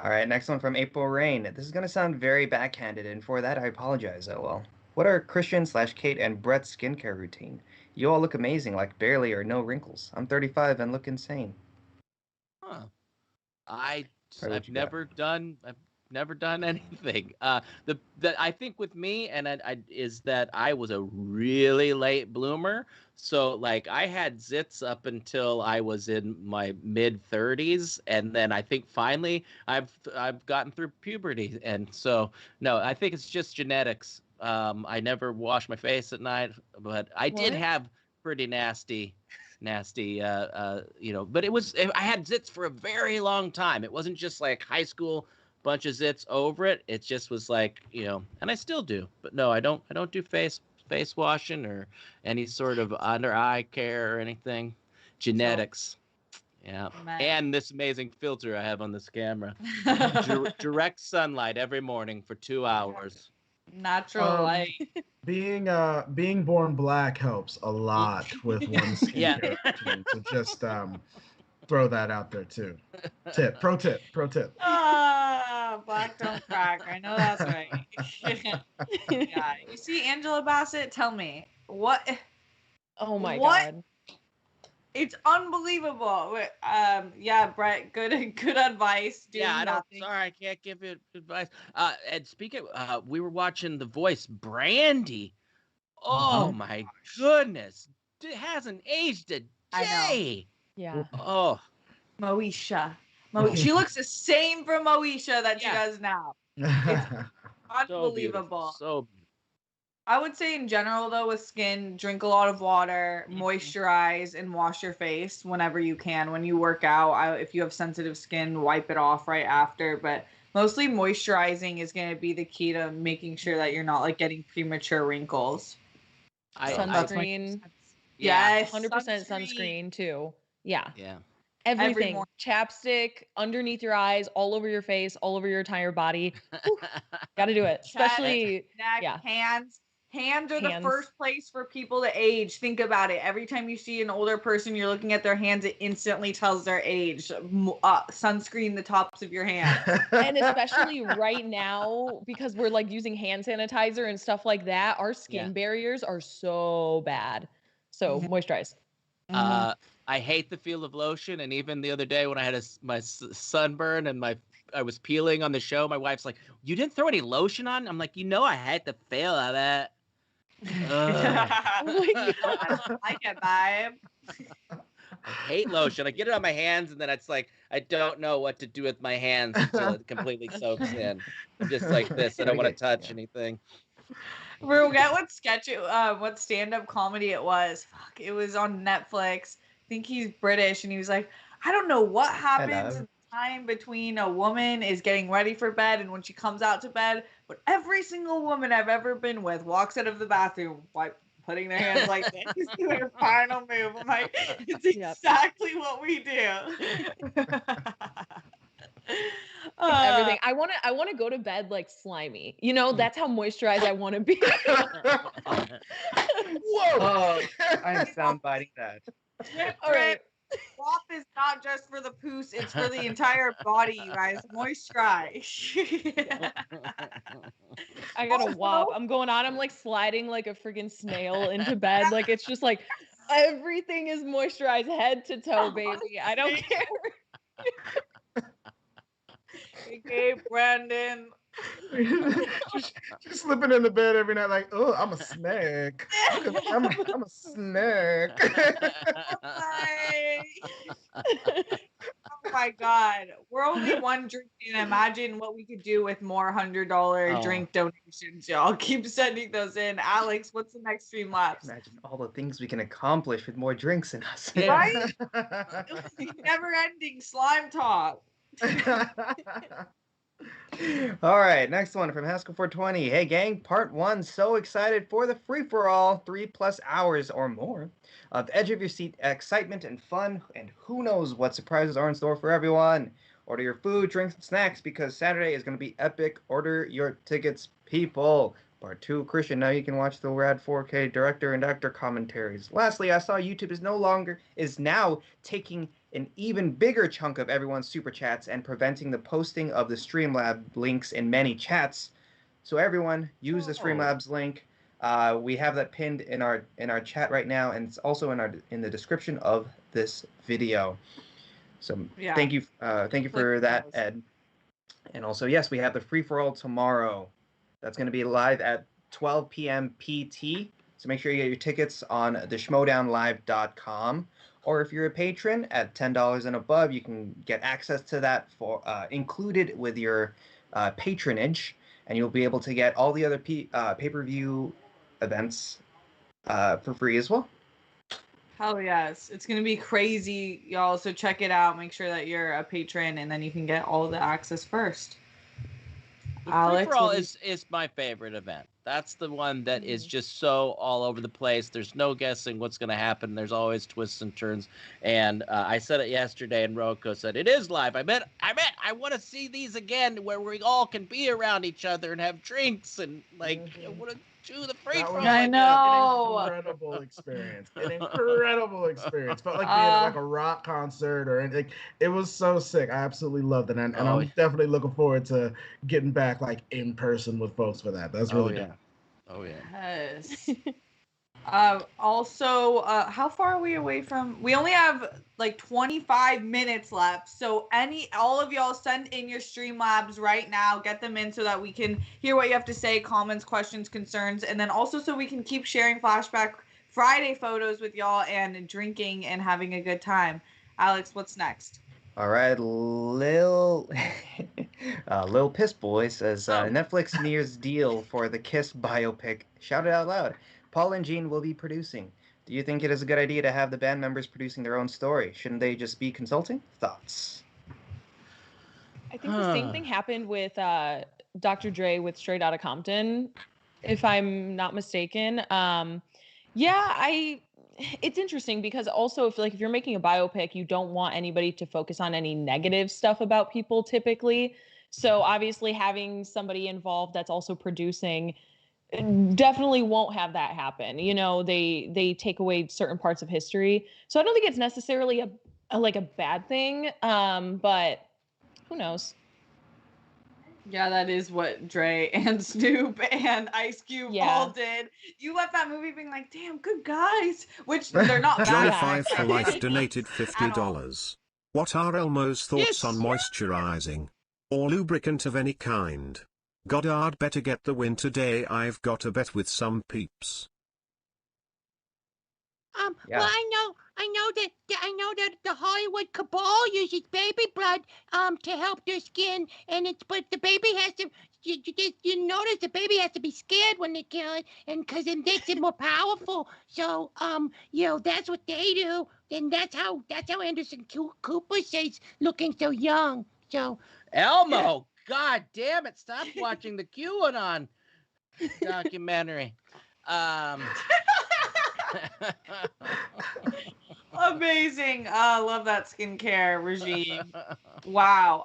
All right, next one from April Rain. This is going to sound very backhanded, and for that I apologize, LOL. What are Christian/Kate and Brett's skincare routine? You all look amazing, like barely or no wrinkles. I'm 35 and look insane. Huh. I've never done anything. I think with me is that I was a really late bloomer. So like I had zits up until I was in my mid 30s, and then I think finally I've gotten through puberty, and so no, I think it's just genetics. I never wash my face at night, but I did have pretty nasty. But I had zits for a very long time. It wasn't just like high school bunch of zits over it. It just was like, and I still do, but no, I don't do face washing or any sort of under eye care or anything. Genetics. Yeah. And this amazing filter I have on this camera. Direct sunlight every morning for 2 hours. Natural light. Being born black helps a lot with one's skincare routine. So just throw that out there too. Pro tip. Black don't crack. I know that's right. Yeah. You see Angela Bassett? Tell me what. Oh my God. It's unbelievable. Yeah, Brett, good advice. Doing Yeah, nothing. sorry, I can't give you advice. And speaking of, we were watching The Voice. Brandy. Oh my goodness. It hasn't aged a I know. day. Yeah. Oh. Moesha. She looks the same from Moesha that she does now. It's unbelievable. So beautiful. I would say in general, though, with skin, drink a lot of water, moisturize, and wash your face whenever you can. When you work out, if you have sensitive skin, wipe it off right after. But mostly moisturizing is going to be the key to making sure that you're not like getting premature wrinkles. Sunscreen. Yes, 100% sunscreen too. Yeah. Yeah. Everything. Chapstick underneath your eyes, all over your face, all over your entire body. Got to do it. Especially neck, hands. Hands are the first place for people to age. Think about it. Every time you see an older person, you're looking at their hands, it instantly tells their age. Sunscreen the tops of your hands. And especially right now, because we're like using hand sanitizer and stuff like that, our skin barriers are so bad. So moisturize. I hate the feel of lotion, and even the other day when I had my sunburn and I was peeling on the show, my wife's like, "You didn't throw any lotion on?" I'm like, I hate the feel of it. I don't like it, babe. I hate lotion. I get it on my hands, and then it's like I don't know what to do with my hands until it completely soaks in. I'm just like this. I don't want to touch anything. Forget what stand-up comedy it was. Fuck, it was on Netflix. I think he's British, and he was like, I don't know what happens in the time between a woman is getting ready for bed and when she comes out to bed, but every single woman I've ever been with walks out of the bathroom putting their hands like this to their final move. I'm like, it's exactly what we do. Everything. I want to go to bed like slimy. That's how moisturized I want to be. Whoa! I am soundbiting that. All right. Swap is not just for the poos, it's for the entire body, you guys. Moisturize. I got a wop. I'm going on. I'm like sliding like a freaking snail into bed. Like it's just like everything is moisturized head to toe, baby. I don't care. Okay, Brandon. She's slipping in the bed every night like, oh, I'm a snack. I'm a snack. Oh my God. We're only one drink in. Imagine what we could do with more $100 drink donations, y'all. Keep sending those in. Alex, what's the next Streamlabs? Imagine all the things we can accomplish with more drinks in us. Right? Never ending slime talk. All right, next one from Haskell 420. Hey gang, part 1. So excited for the free-for-all. 3+ hours or more of edge of your seat excitement and fun, and who knows what surprises are in store for everyone. Order your food, drinks, and snacks because Saturday is going to be epic. Order your tickets, people. Part 2, Christian, now you can watch the rad 4K director and actor commentaries. Lastly, I saw YouTube is now taking an even bigger chunk of everyone's super chats and preventing the posting of the Streamlab links in many chats. So everyone, use the Streamlabs link. We have that pinned in our chat right now, and it's also in the description of this video. So thank you for that, Ed. And also, yes, we have the free for all tomorrow. That's going to be live at 12 p.m. PT. So make sure you get your tickets on the Schmoedownlive.com. Or if you're a patron at $10 and above, you can get access to that for included with your patronage, and you'll be able to get all the other pay-per-view events for free as well. Hell yes. It's going to be crazy, y'all. So check it out. Make sure that you're a patron, and then you can get all the access first. Alex, free-for-all is my favorite event. That's the one that is just so all over the place. There's no guessing what's going to happen. There's always twists and turns. And I said it yesterday, and Roko said, it is live. I want to see these again where we all can be around each other and have drinks and, like, I want to do the free-for-all. I know. An incredible experience. An incredible experience. Felt like being at like a rock concert or anything. It was so sick. I absolutely loved it. And I'm definitely looking forward to getting back like in person with folks for that. That's really good. Oh, yeah. Yes. Also, how far are we away from? We only have like 25 minutes left. So all of y'all send in your Streamlabs right now. Get them in so that we can hear what you have to say, comments, questions, concerns, and then also so we can keep sharing Flashback Friday photos with y'all and drinking and having a good time. Alex, what's next? All right, Lil Piss Boy says Netflix nears deal for the Kiss biopic. Shout it out loud. Paul and Gene will be producing. Do you think it is a good idea to have the band members producing their own story? Shouldn't they just be consulting? Thoughts? I think the same thing happened with Dr. Dre with Straight Outta Compton, if I'm not mistaken. It's interesting because also if you're making a biopic, you don't want anybody to focus on any negative stuff about people typically. So obviously having somebody involved that's also producing definitely won't have that happen. They take away certain parts of history. So I don't think it's necessarily a bad thing. But who knows? Yeah, that is what Dre and Snoop and Ice Cube all did. You left that movie being like, damn, good guys. Which they're not bad. John 5 for Life donated $50. What are Elmo's thoughts on moisturizing? Or lubricant of any kind? Goddard better get the win today. I've got a bet with some peeps. Well, I know that the Hollywood cabal uses baby blood to help their skin, but the baby has to. You notice the baby has to be scared when they kill it, and because it makes it more powerful. So that's what they do, and that's how Anderson Cooper says looking so young. So Elmo, God damn it! Stop watching the QAnon documentary. Amazing. Love that skincare regime. Wow.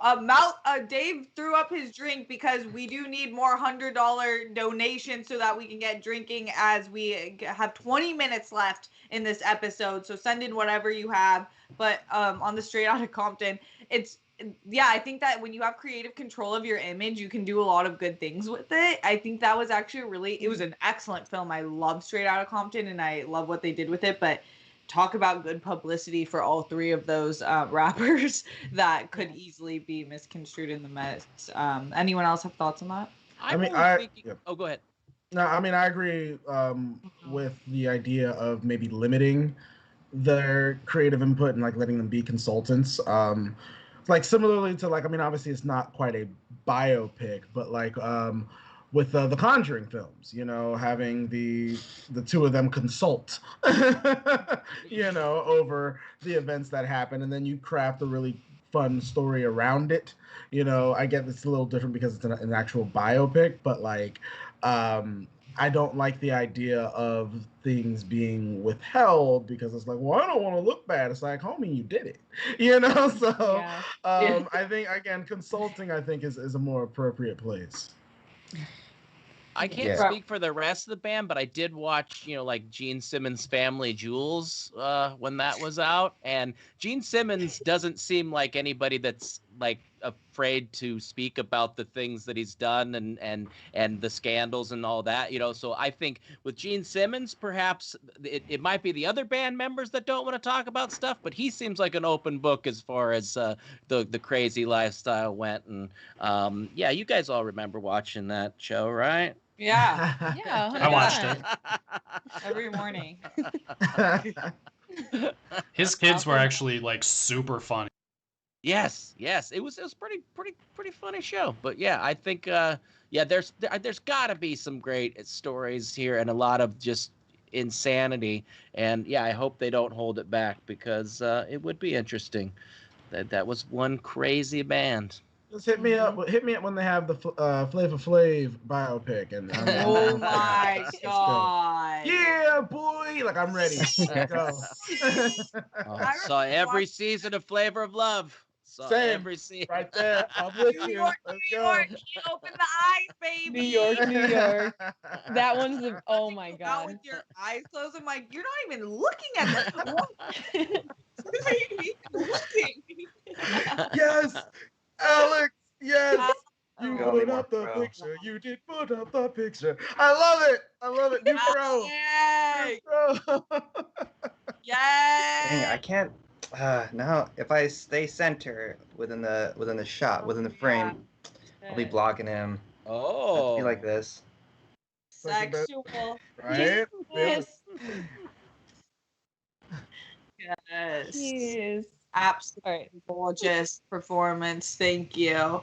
Dave threw up his drink because we do need more $100 donations so that we can get drinking as we have 20 minutes left in this episode. So send in whatever you have. But on the Straight Outta Compton, I think that when you have creative control of your image, you can do a lot of good things with it. I think that was actually it was an excellent film. I love Straight Outta Compton and I love what they did with it, but talk about good publicity for all three of those rappers that could easily be misconstrued in the mess. Anyone else have thoughts on that? Go ahead. No, I mean, I agree with the idea of maybe limiting their creative input and like letting them be consultants. Like similarly to obviously it's not quite a biopic, but like with the Conjuring films, having the two of them consult, over the events that happen, and then you craft a really fun story around it. I get it's a little different because it's an actual biopic, but like I don't like the idea of things being withheld because it's like, well, I don't want to look bad. It's like, homie, you did it, So I think again, consulting, I think is a more appropriate place. I can't speak for the rest of the band, but I did watch, like Gene Simmons' Family Jewels when that was out, and Gene Simmons doesn't seem like anybody that's like afraid to speak about the things that he's done and the scandals and all that, So I think with Gene Simmons, perhaps it might be the other band members that don't want to talk about stuff, but he seems like an open book as far as the crazy lifestyle went. And you guys all remember watching that show, right? Yeah. I watched it every morning. His kids were actually like super funny. Yes, it was pretty funny show. But yeah, I think there's got to be some great stories here and a lot of just insanity. And yeah, I hope they don't hold it back because it would be interesting. That was one crazy band. Just hit me up when they have the Flavor Flav biopic. And oh my god! Yeah, boy! Like I'm ready. Go. Saw every season of Flavor of Love. Same. Every season. Right there. I'm with New you. York, Let's New go. York. Open the eyes, baby. New York. That one's oh my god. With your eyes closed, I'm like, you're not even looking at them. Yes, Alex. Yes. You Go put up the Crowe. picture. You did put up the picture. I love it. New Crowe. Yes. bro. Yes. Dang, I can't. Now, if I stay center within the shot, within the frame, I'll be blocking him. Oh. Have to be like this. Sexual. Right? Yes. Yes. Yes. Absolutely gorgeous performance. Thank you.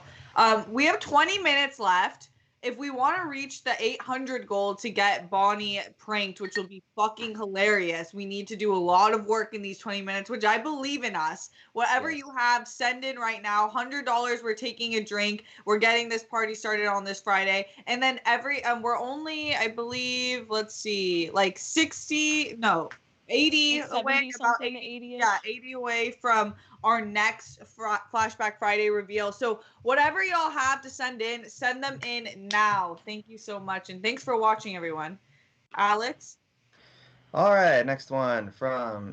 We have 20 minutes left. If we want to reach the 800 goal to get Bonnie pranked, which will be fucking hilarious, we need to do a lot of work in these 20 minutes, which I believe in us. Whatever you have, send in right now. $100, we're taking a drink. We're getting this party started on this Friday. And then we're only, I believe, let's see, like 80 Like away, 70 about something, 80, 80-ish. yeah, 80 away from our next Flashback Friday reveal. So whatever y'all have to send them in now. Thank you so much, and thanks for watching, everyone. Alex? All right, next one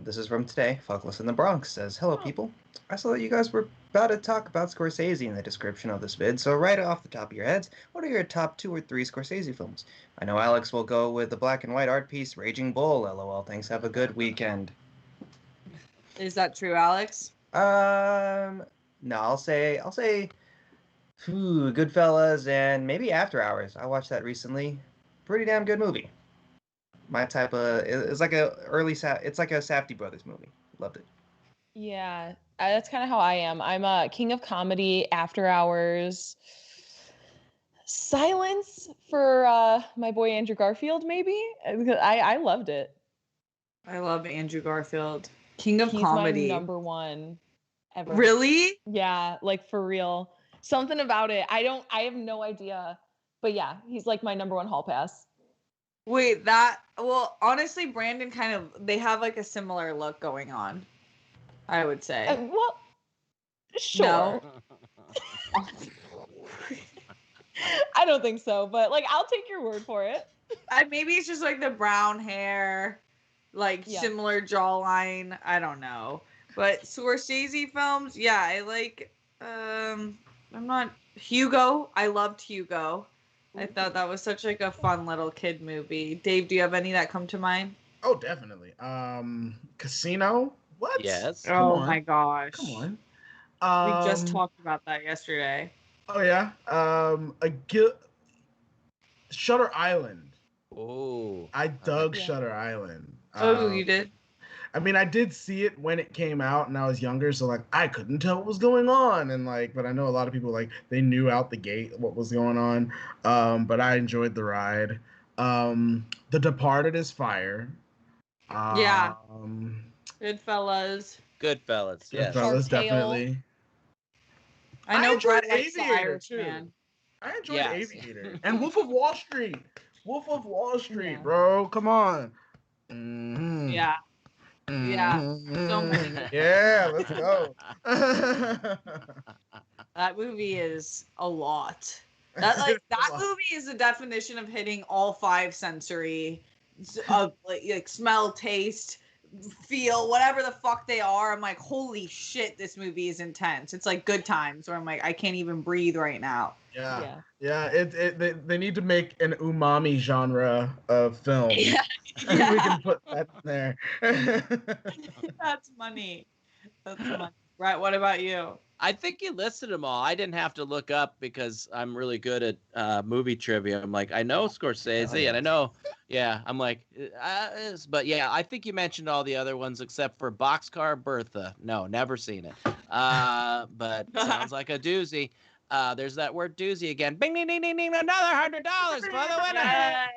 this is from today. Fuckless in the Bronx says, "Hello, people. I saw that you guys were about to talk about Scorsese in the description of this vid, so right off the top of your heads, what are your top 2 or 3 Scorsese films? I know Alex will go with the black and white art piece Raging Bull. LOL. Thanks. Have a good weekend." Is that true, Alex? No, I'll say Goodfellas and maybe After Hours. I watched that recently. Pretty damn good movie. My type of it's like it's like a Safdie Brothers movie. Loved it. Yeah, that's kind of how I am. I'm a king of comedy, After Hours, Silence for my boy Andrew Garfield, maybe. I loved it. I love Andrew Garfield. King of He's comedy. my number one ever. Really? Yeah, like for real. Something about it. I have no idea. But yeah, he's like my number one hall pass. Wait, well, honestly, Brandon they have like a similar look going on, I would say. Well, sure. No. I don't think so, but like I'll take your word for it. Maybe it's just like the brown hair, like similar jawline. I don't know. But Scorsese films, yeah, I like I'm not Hugo. I loved Hugo. I thought that was such like a fun little kid movie. Dave, do you have any that come to mind? Oh, definitely. Casino. What? Yes. Oh my gosh. Come on. We just talked about that yesterday. Oh yeah. Shutter Island. Oh. I dug Shutter Island. Oh, you did? I mean, I did see it when it came out, and I was younger, so like I couldn't tell what was going on, and like, but I know a lot of people like they knew out the gate what was going on. But I enjoyed the ride. The Departed is fire. Yeah. Goodfellas. Goodfellas. Yes. Goodfellas, definitely. I know enjoyed Brett likes the Aviator Irishman. I enjoyed Aviator and Wolf of Wall Street. Wolf of Wall Street, bro. Come on. Mm-hmm. Yeah. Yeah. So many. Yeah, let's go. That movie is a lot. That movie is the definition of hitting all 5 sensory of like smell, taste, feel, whatever the fuck they are. I'm like, holy shit, this movie is intense. It's like Good Times, where I'm like, I can't even breathe right now. Yeah. They need to make an umami genre of film. Yeah. We can put that in there. That's money. Right, what about you? I think you listed them all. I didn't have to look up because I'm really good at movie trivia. I'm like, I know Scorsese, and I know, I'm like, but yeah, I think you mentioned all the other ones except for Boxcar Bertha. No, never seen it. But sounds like a doozy. There's that word doozy again. Bing, ding, ding, ding, ding. Another $100 for the winner.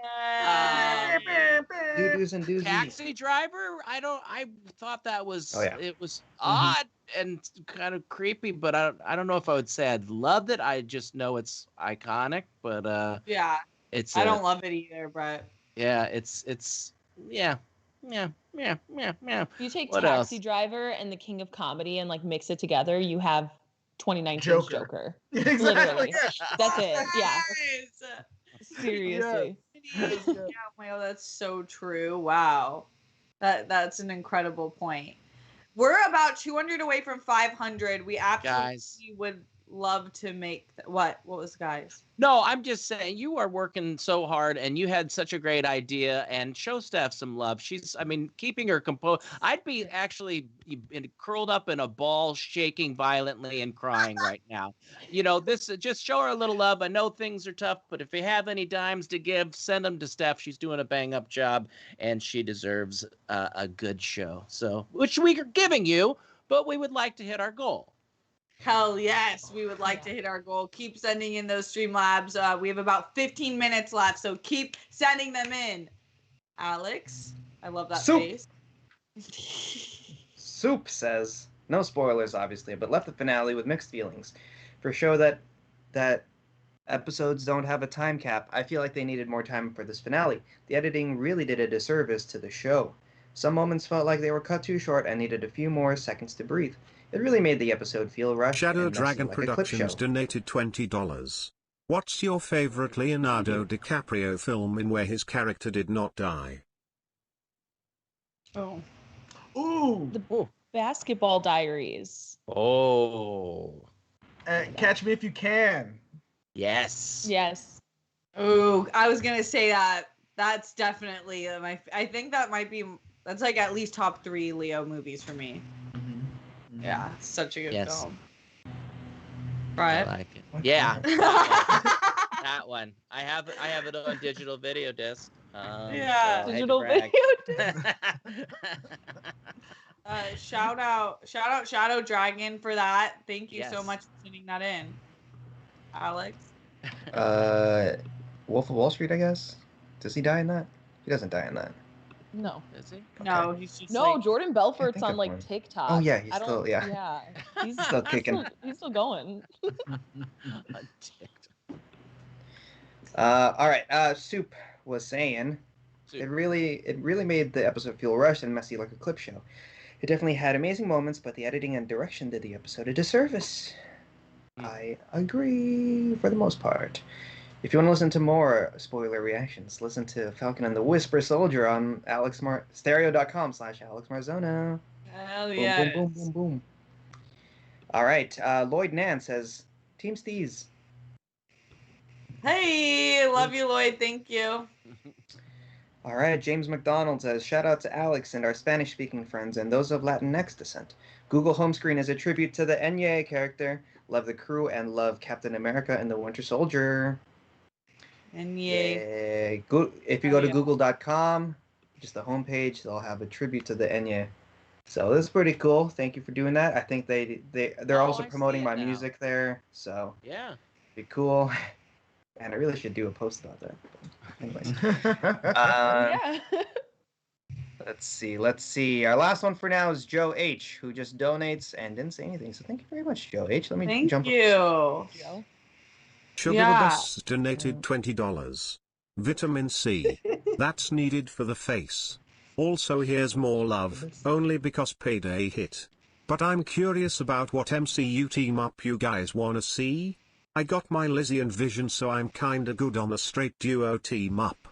Doo-doos and doozies. Taxi Driver. I thought that was it was Mm-hmm. odd and kind of creepy, but I don't know if I would say I'd loved it. I just know it's iconic, but it's I don't love it either, Brett. Yeah, it's yeah. You take What Taxi else? Driver and The King of Comedy and like mix it together, you have 2019's Joker. Exactly. Literally. Yeah. That's it. Yeah. Seriously. Yeah, that's so true. Wow. That's an incredible point. We're about 200 away from 500. We absolutely would love to make what was, guys? No, I'm just saying you are working so hard and you had such a great idea, and show Steph some love. Keeping her composed. I'd be actually curled up in a ball, shaking violently and crying right now. Just show her a little love. I know things are tough, but if you have any dimes to give, send them to Steph. She's doing a bang up job and she deserves a good show. So, which we are giving you, but we would like to hit our goal. Hell yes, we would like to hit our goal. Keep sending in those Streamlabs. We have about 15 minutes left, so keep sending them in. Alex, I love that face. Soup says, no spoilers obviously, but left the finale with mixed feelings. For a show that episodes don't have a time cap, I feel like they needed more time for this finale. The editing really did a disservice to the show. Some moments felt like they were cut too short and needed a few more seconds to breathe. It really made the episode feel rushed. Shadow and messy Dragon like a clip Productions show. donated $20. What's your favorite Leonardo DiCaprio film in where his character did not die? Oh. Ooh. The Basketball Diaries. Oh. Catch Me If You Can. Yes. Yes. Ooh, I was gonna say that. That's definitely I think that might be. That's like at least top 3 Leo movies for me. Yeah, such a good film. Right? I like it. Yeah. That one. I have it on digital video disc. Yeah. Digital video disc. Shout out Shadow Dragon for that. Thank you so much for sending that in. Alex? Wolf of Wall Street, I guess. Does he die in that? He doesn't die in that. No. Is he? No, he's just Jordan Belfort's on like TikTok. Oh yeah, he's still Yeah. He's still kicking. He's still going. All right. Soup was saying it really made the episode feel rushed and messy like a clip show. It definitely had amazing moments, but the editing and direction did the episode a disservice. I agree for the most part. If you want to listen to more spoiler reactions, listen to Falcon and the Whisper Soldier on stereo.com/Alex Marzoña. Hell Boom, yeah. boom, boom, boom, boom. All right. Lloyd Nan says, Team Steez. Hey, love you, Lloyd. Thank you. All right. James McDonald says, shout out to Alex and our Spanish-speaking friends and those of Latinx descent. Google home screen is a tribute to the Enye character. Love the crew and love Captain America and the Winter Soldier. And if you go to google.com, just the homepage, they'll have a tribute to the Enye. So this is pretty cool. Thank you for doing that. I think they're also promoting my music there. So yeah, be cool. And I really should do a post about that. But anyways, yeah. Let's see. Our last one for now is Joe H, who just donates and didn't say anything. So thank you very much, Joe H. Let me jump. Thank you. Sugar the Best donated $20. Vitamin C. That's needed for the face. Also here's more love, only because Payday hit. But I'm curious about what MCU team-up you guys wanna see? I got my Lizzie and Vision, so I'm kinda good on a straight duo team-up.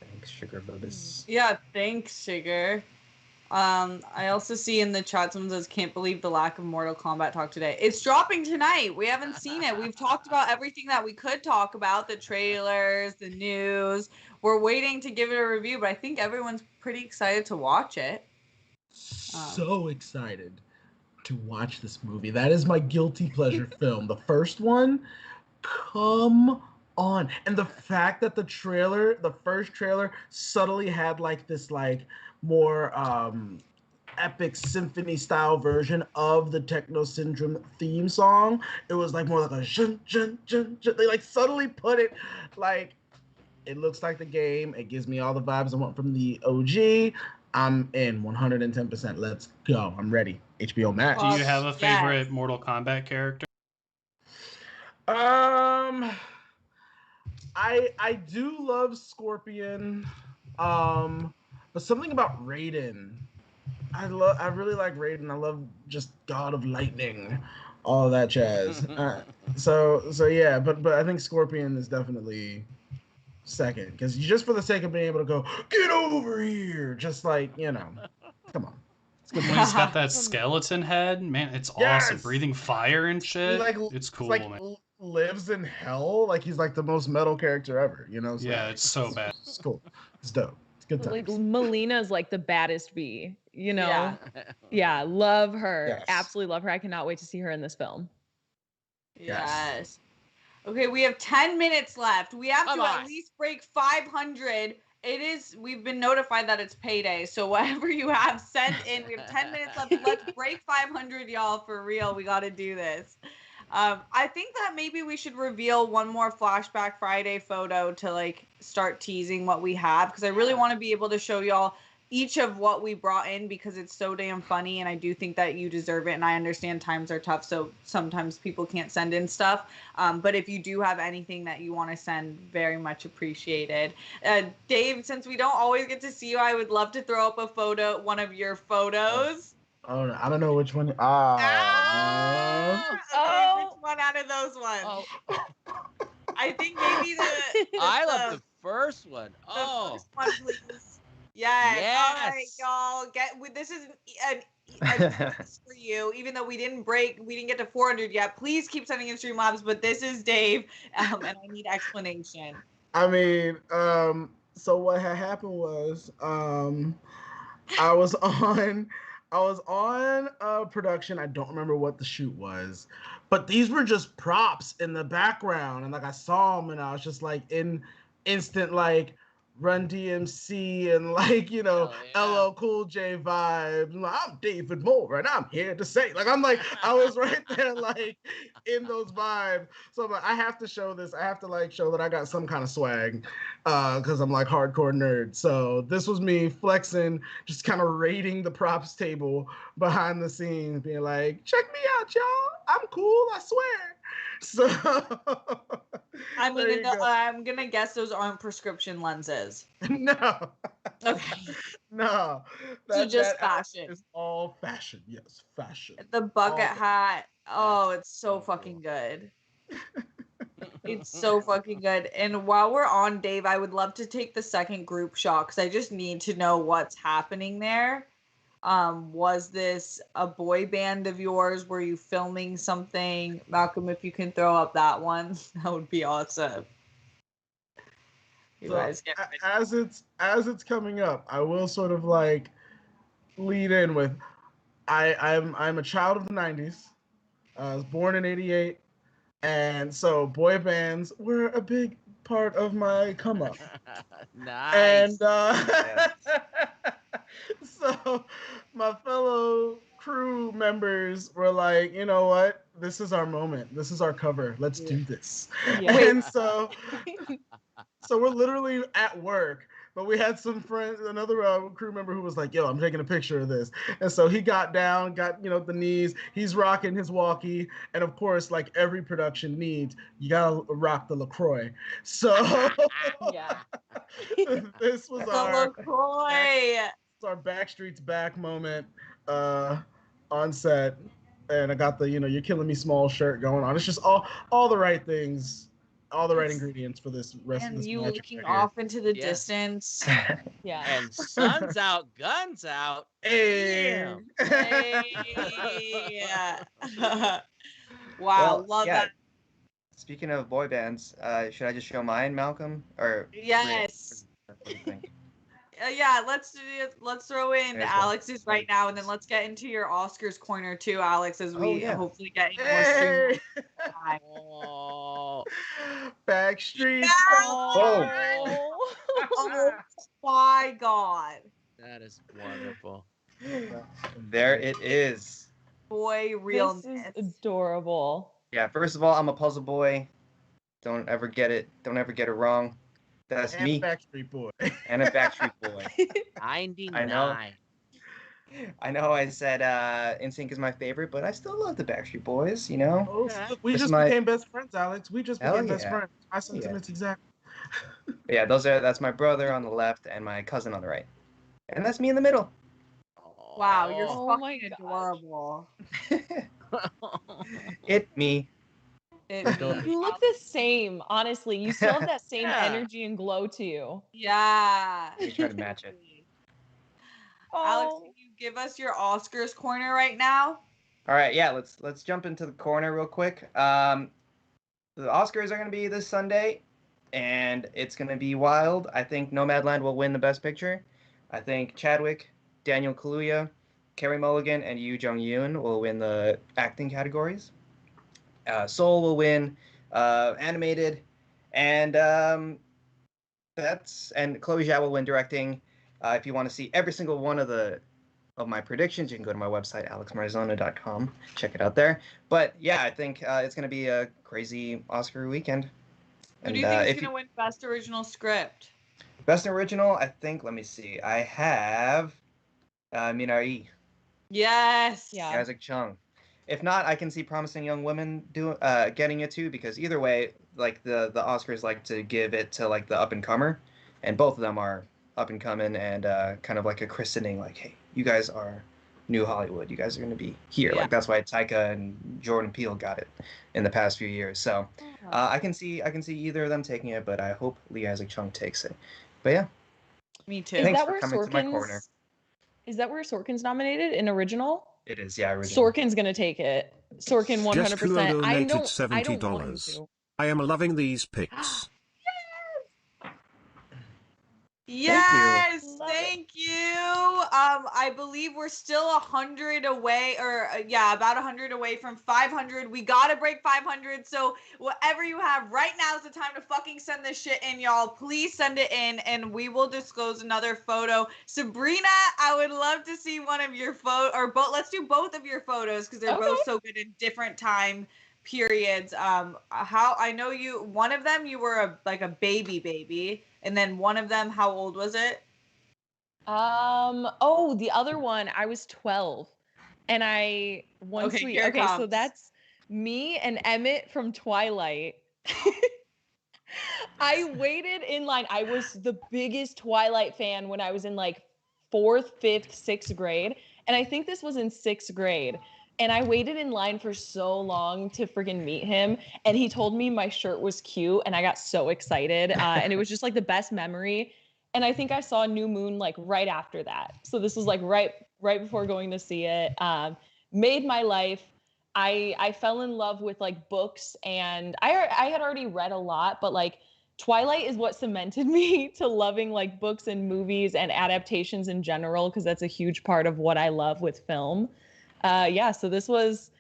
Thanks, Sugar Bubbles. Yeah, thanks, Sugar. I also see in the chat someone says, can't believe the lack of Mortal Kombat talk today. It's dropping tonight. We haven't seen it. We've talked about everything that we could talk about, the trailers, the news. We're waiting to give it a review, but I think everyone's pretty excited to watch it. So excited to watch this movie. That is my guilty pleasure film. The first one, come on. And the fact that the first trailer subtly had like this like more epic symphony style version of the Techno Syndrome theme song. It was like more like a jun, jun, jun, jun. They like subtly put it like, it looks like the game. It gives me all the vibes I want from the OG. I'm in 110%. Let's go. I'm ready. HBO Max. Do you have a favorite Mortal Kombat character? I do love Scorpion. But something about Raiden. I really like Raiden. I love just God of Lightning, all that jazz. So yeah, but I think Scorpion is definitely second, because just for the sake of being able to go, get over here, just like, come on. When he's got that skeleton head, man, it's awesome. Breathing fire and shit. It's cool, man. Lives in hell. Like he's like the most metal character ever, you know? So yeah, it's so bad. It's cool. It's dope. It's good times. Like Melina's like the baddest bee, you know? Yeah, love her. Yes. Absolutely love her. I cannot wait to see her in this film. Yes. Okay, we have 10 minutes left. We have to at least break 500. We've been notified that it's payday, so whatever you have sent in, we have 10 minutes left. Let's break 500, y'all, for real. We got to do this. I think that maybe we should reveal one more Flashback Friday photo to like start teasing what we have, because I really want to be able to show y'all each of what we brought in, because it's so damn funny, and I do think that you deserve it, and I understand times are tough, so sometimes people can't send in stuff, but if you do have anything that you want to send, very much appreciated. Dave, since we don't always get to see you, I would love to throw up a photo, one of your photos. Oh, I don't know which one. Which one out of those ones? I think maybe I love the first one. The first one, please. Yes. All right, y'all. This is an for you. Even though we didn't get to 400 yet. Please keep sending in Streamlabs. But this is Dave, and I need explanation. I mean, so what had happened was, I was on a production. I don't remember what the shoot was, but these were just props in the background, and like I saw them, and I was just like in instant like Run DMC and like, you know, LL Cool J vibes. I'm David Moore and I'm here to say, like, I was right there like in those vibes. So I'm like, I have to show this. I have to like show that I got some kind of swag because I'm like hardcore nerd. So this was me flexing, just kind of raiding the props table behind the scenes, being like, check me out, y'all. I'm cool, I swear. So I mean, I'm gonna guess those aren't prescription lenses. No. Okay. No. So just fashion. It's all fashion. Yes, fashion. The bucket hat. Oh, it's so fucking good. It's so fucking good. And while we're on, Dave, I would love to take the second group shot because I just need to know what's happening there. Was this a boy band of yours? Were you filming something? Malcolm, if you can throw up that one, that would be awesome. You guys get ready. As it's coming up, I will sort of like lead in with I'm a child of the 90s. I was born in 88, and so boy bands were a big part of my come up. Nice. And so my fellow crew members were like, you know what? This is our moment. This is our cover. Let's do this. Yeah. And so we're literally at work, but we had some friends, another crew member who was like, yo, I'm taking a picture of this. And so he got down, got, you know, the knees, he's rocking his walkie. And of course, like every production needs, you gotta rock the LaCroix. So yeah. This was our Backstreet's Back moment on set. And I got the, you know, You're Killing Me Small shirt going on. It's just all the right things, all the right ingredients for this rest of this and you magic looking right off into the distance. Yeah. And sun's out, guns out. Hey. Yeah. Wow, love that. Speaking of boy bands, should I just show mine, Malcolm? Or yes. What do you think? Yeah, let's throw in Alex's right now, and then let's get into your Oscars corner too, Alex, as we hopefully get into more stream. Oh. Backstreet. Oh my God. That is wonderful. There it is. Boy, realness. This is adorable. Yeah, first of all, I'm a puzzle boy. Don't ever get it wrong. That's me. And a Backstreet Boy. And a Backstreet Boy. 99. I know I said NSYNC is my favorite, but I still love the Backstreet Boys, you know? Oh, we just became best friends, Alex. We just became best friends. My sentiments exactly. Yeah, that's my brother on the left and my cousin on the right. And that's me in the middle. Wow, you're fucking adorable. Me. You look the same, honestly. You still have that same energy and glow to you. Yeah. We try to match it. Alex, give us your Oscars corner right now. All right, yeah, let's jump into the corner real quick. The Oscars are going to be this Sunday, and it's going to be wild. I think Nomadland will win the Best Picture. I think Chadwick, Daniel Kaluuya, Carey Mulligan, and Yoo Jung-yoon will win the acting categories. Soul will win animated, and Chloe Zhao will win directing. If you want to see every single one of my predictions, you can go to my website, alexmarzoña.com. Check it out there. But yeah, I think it's going to be a crazy Oscar weekend. Who do you think is going to win Best Original Script? Best Original, I think, let me see. I have Minari. Yes. Yeah. Isaac Chung. If not, I can see Promising Young Women getting it too, because either way, like the Oscars like to give it to like the up and comer, and both of them are up and coming and kind of like a christening, like, hey, you guys are new Hollywood. You guys are going to be here. Yeah. Like that's why Taika and Jordan Peele got it in the past few years. So I can see either of them taking it, but I hope Lee Isaac Chung takes it. But yeah. Me too. Thanks for coming to my corner. Is that where Sorkin's nominated in original? It is, yeah, original. Sorkin's gonna take it. Sorkin 100%. Just I donated don't $70. want him to. I am loving these pics. Yes, thank you. I believe we're still 100 away, or about 100 away from 500. We gotta break 500. So whatever you have right now is the time to fucking send this shit in, y'all. Please send it in, and we will disclose another photo. Sabrina, I would love to see one of your both. Let's do both of your photos because they're both so good in different time periods. How I know you. One of them you were a baby. And then one of them, how old was it? The other one, I was 12. And so that's me and Emmett from Twilight. I waited in line. I was the biggest Twilight fan when I was in like 4th, 5th, 6th grade. And I think this was in 6th grade. And I waited in line for so long to freaking meet him. And he told me my shirt was cute. And I got so excited. And it was just like the best memory. And I think I saw New Moon like right after that. So this was like right before going to see it. Made my life. I fell in love with like books. And I had already read a lot. But like Twilight is what cemented me to loving like books and movies and adaptations in general. Because that's a huge part of what I love with film. So this was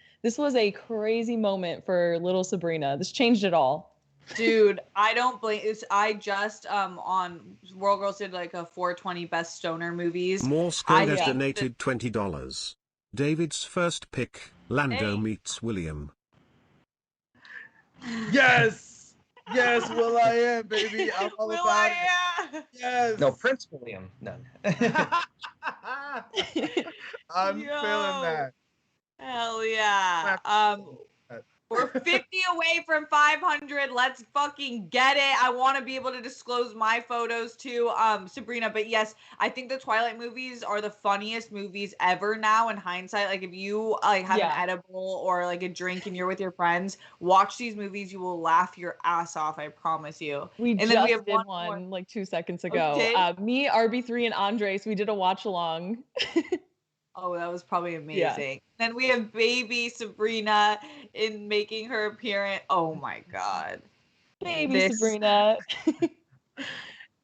a crazy moment for little Sabrina. This changed it all. Dude, I don't blame. I just on World Girls did like a 420 best stoner movies. Morsko has donated $20. David's first pick, Lando meets William. Yes, Will I Am, baby. I'm all Will about I it. Yes. No, Prince William. None. I'm feeling that. Hell yeah. We're 50 away from 500. Let's fucking get it. I want to be able to disclose my photos too, Sabrina. But yes, I think the Twilight movies are the funniest movies ever now in hindsight. Like if you like have an edible or like a drink and you're with your friends, watch these movies. You will laugh your ass off. I promise you. We did one like 2 seconds ago. Okay. Me, RB3, and Andres, we did a watch along. Oh, that was probably amazing. Yeah. Then we have baby Sabrina in making her appearance. Oh my God. Baby Sabrina.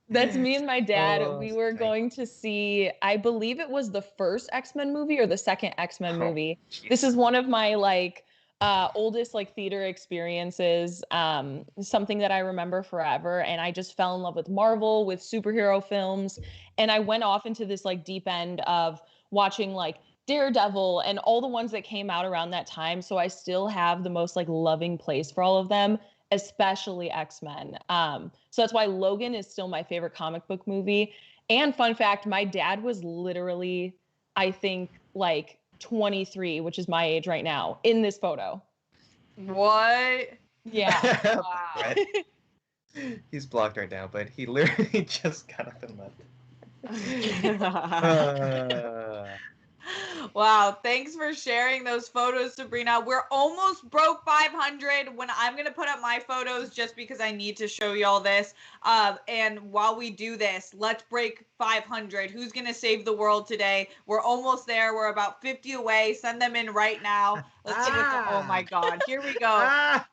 That's me and my dad. We were going to see, I believe it was the first X-Men movie or the second X-Men movie. This is one of my like oldest like theater experiences. Something that I remember forever. And I just fell in love with Marvel, with superhero films. And I went off into this like deep end of watching like Daredevil and all the ones that came out around that time. So I still have the most like loving place for all of them, especially X-Men. So that's why Logan is still my favorite comic book movie. And fun fact, my dad was literally, I think like 23, which is my age right now, in this photo. What? Yeah. Wow. He's blocked right now, but he literally just got up and left. Wow, thanks for sharing those photos, Sabrina. We're almost broke 500 when I'm going to put up my photos just because I need to show you all this. And while we do this, let's break 500. Who's going to save the world today? We're almost there. We're about 50 away. Send them in right now. Let's see what's oh my God. Here we go.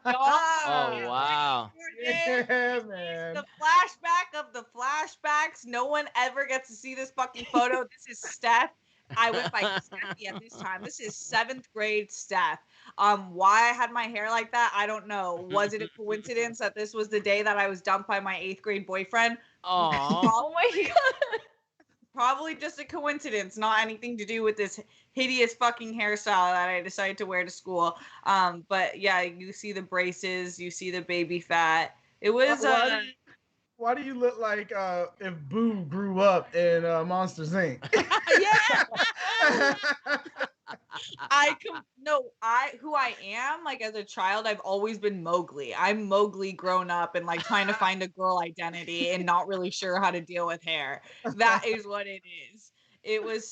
Oh, wow. Yeah, man. The flashback of the flashbacks. No one ever gets to see this fucking photo. This is Steph. I went by Steffi at this time. This is 7th grade Steph. Why I had my hair like that, I don't know. Was it a coincidence that this was the day that I was dumped by my 8th grade boyfriend? Oh my God. Probably just a coincidence, not anything to do with this hideous fucking hairstyle that I decided to wear to school. But yeah, you see the braces, you see the baby fat. It was why do you look like if Boo grew up in Monsters Inc? Yeah. Who I am, like as a child, I've always been Mowgli. I'm Mowgli grown up and like trying to find a girl identity and not really sure how to deal with hair. That is what it is. It's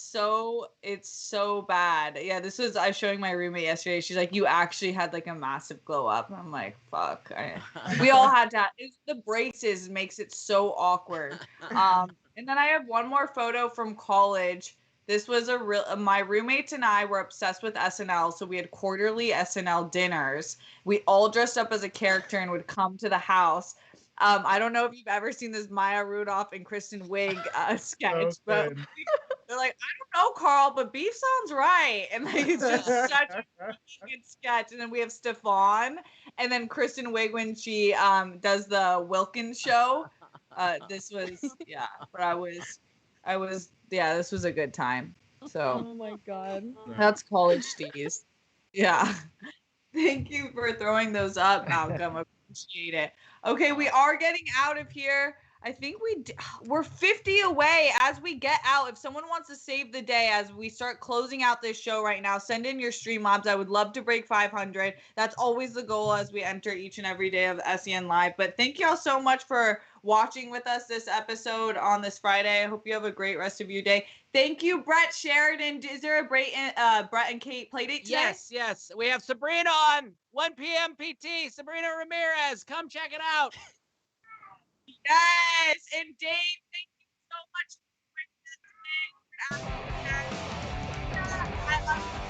so bad. Yeah, I was showing my roommate yesterday. She's like, you actually had like a massive glow up. I'm like, fuck. We all had to. It's the braces makes it so awkward. And then I have one more photo from college. This was my roommates and I were obsessed with SNL, so we had quarterly SNL dinners. We all dressed up as a character and would come to the house. I don't know if you've ever seen this Maya Rudolph and Kristen Wiig sketch, but they're like, I don't know, Carl, but beef sounds right. And like, it's just such a good sketch. And then we have Stefan, and then Kristen Wiig when she does the Wilkins show. This was this was a good time. So oh my God. that's college steez. Yeah. Thank you for throwing those up, Malcolm. Appreciate it. Okay, we are getting out of here. I think we're 50 away as we get out. If someone wants to save the day as we start closing out this show right now, send in your Streamlabs. I would love to break 500. That's always the goal as we enter each and every day of SEN Live. But thank y'all so much for watching with us this episode on this Friday. I hope you have a great rest of your day. Thank you, Brett Sheridan. Is there a Brett and Kate playdate today? Yes. We have Sabrina on 1 p.m. PT. Sabrina Ramirez. Come check it out. Yes, and Dave, thank you so much for I love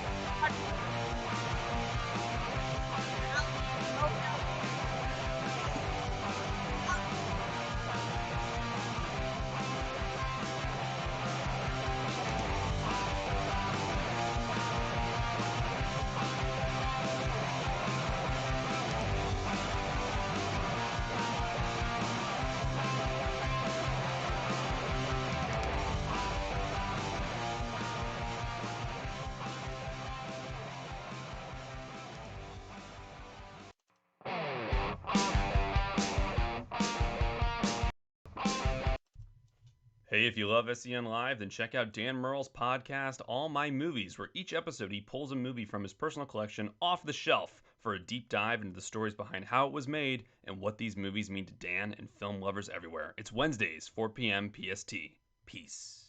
Hey, if you love SEN Live, then check out Dan Murrell's podcast, All My Movies, where each episode he pulls a movie from his personal collection off the shelf for a deep dive into the stories behind how it was made and what these movies mean to Dan and film lovers everywhere. It's Wednesdays, 4 p.m. PST. Peace.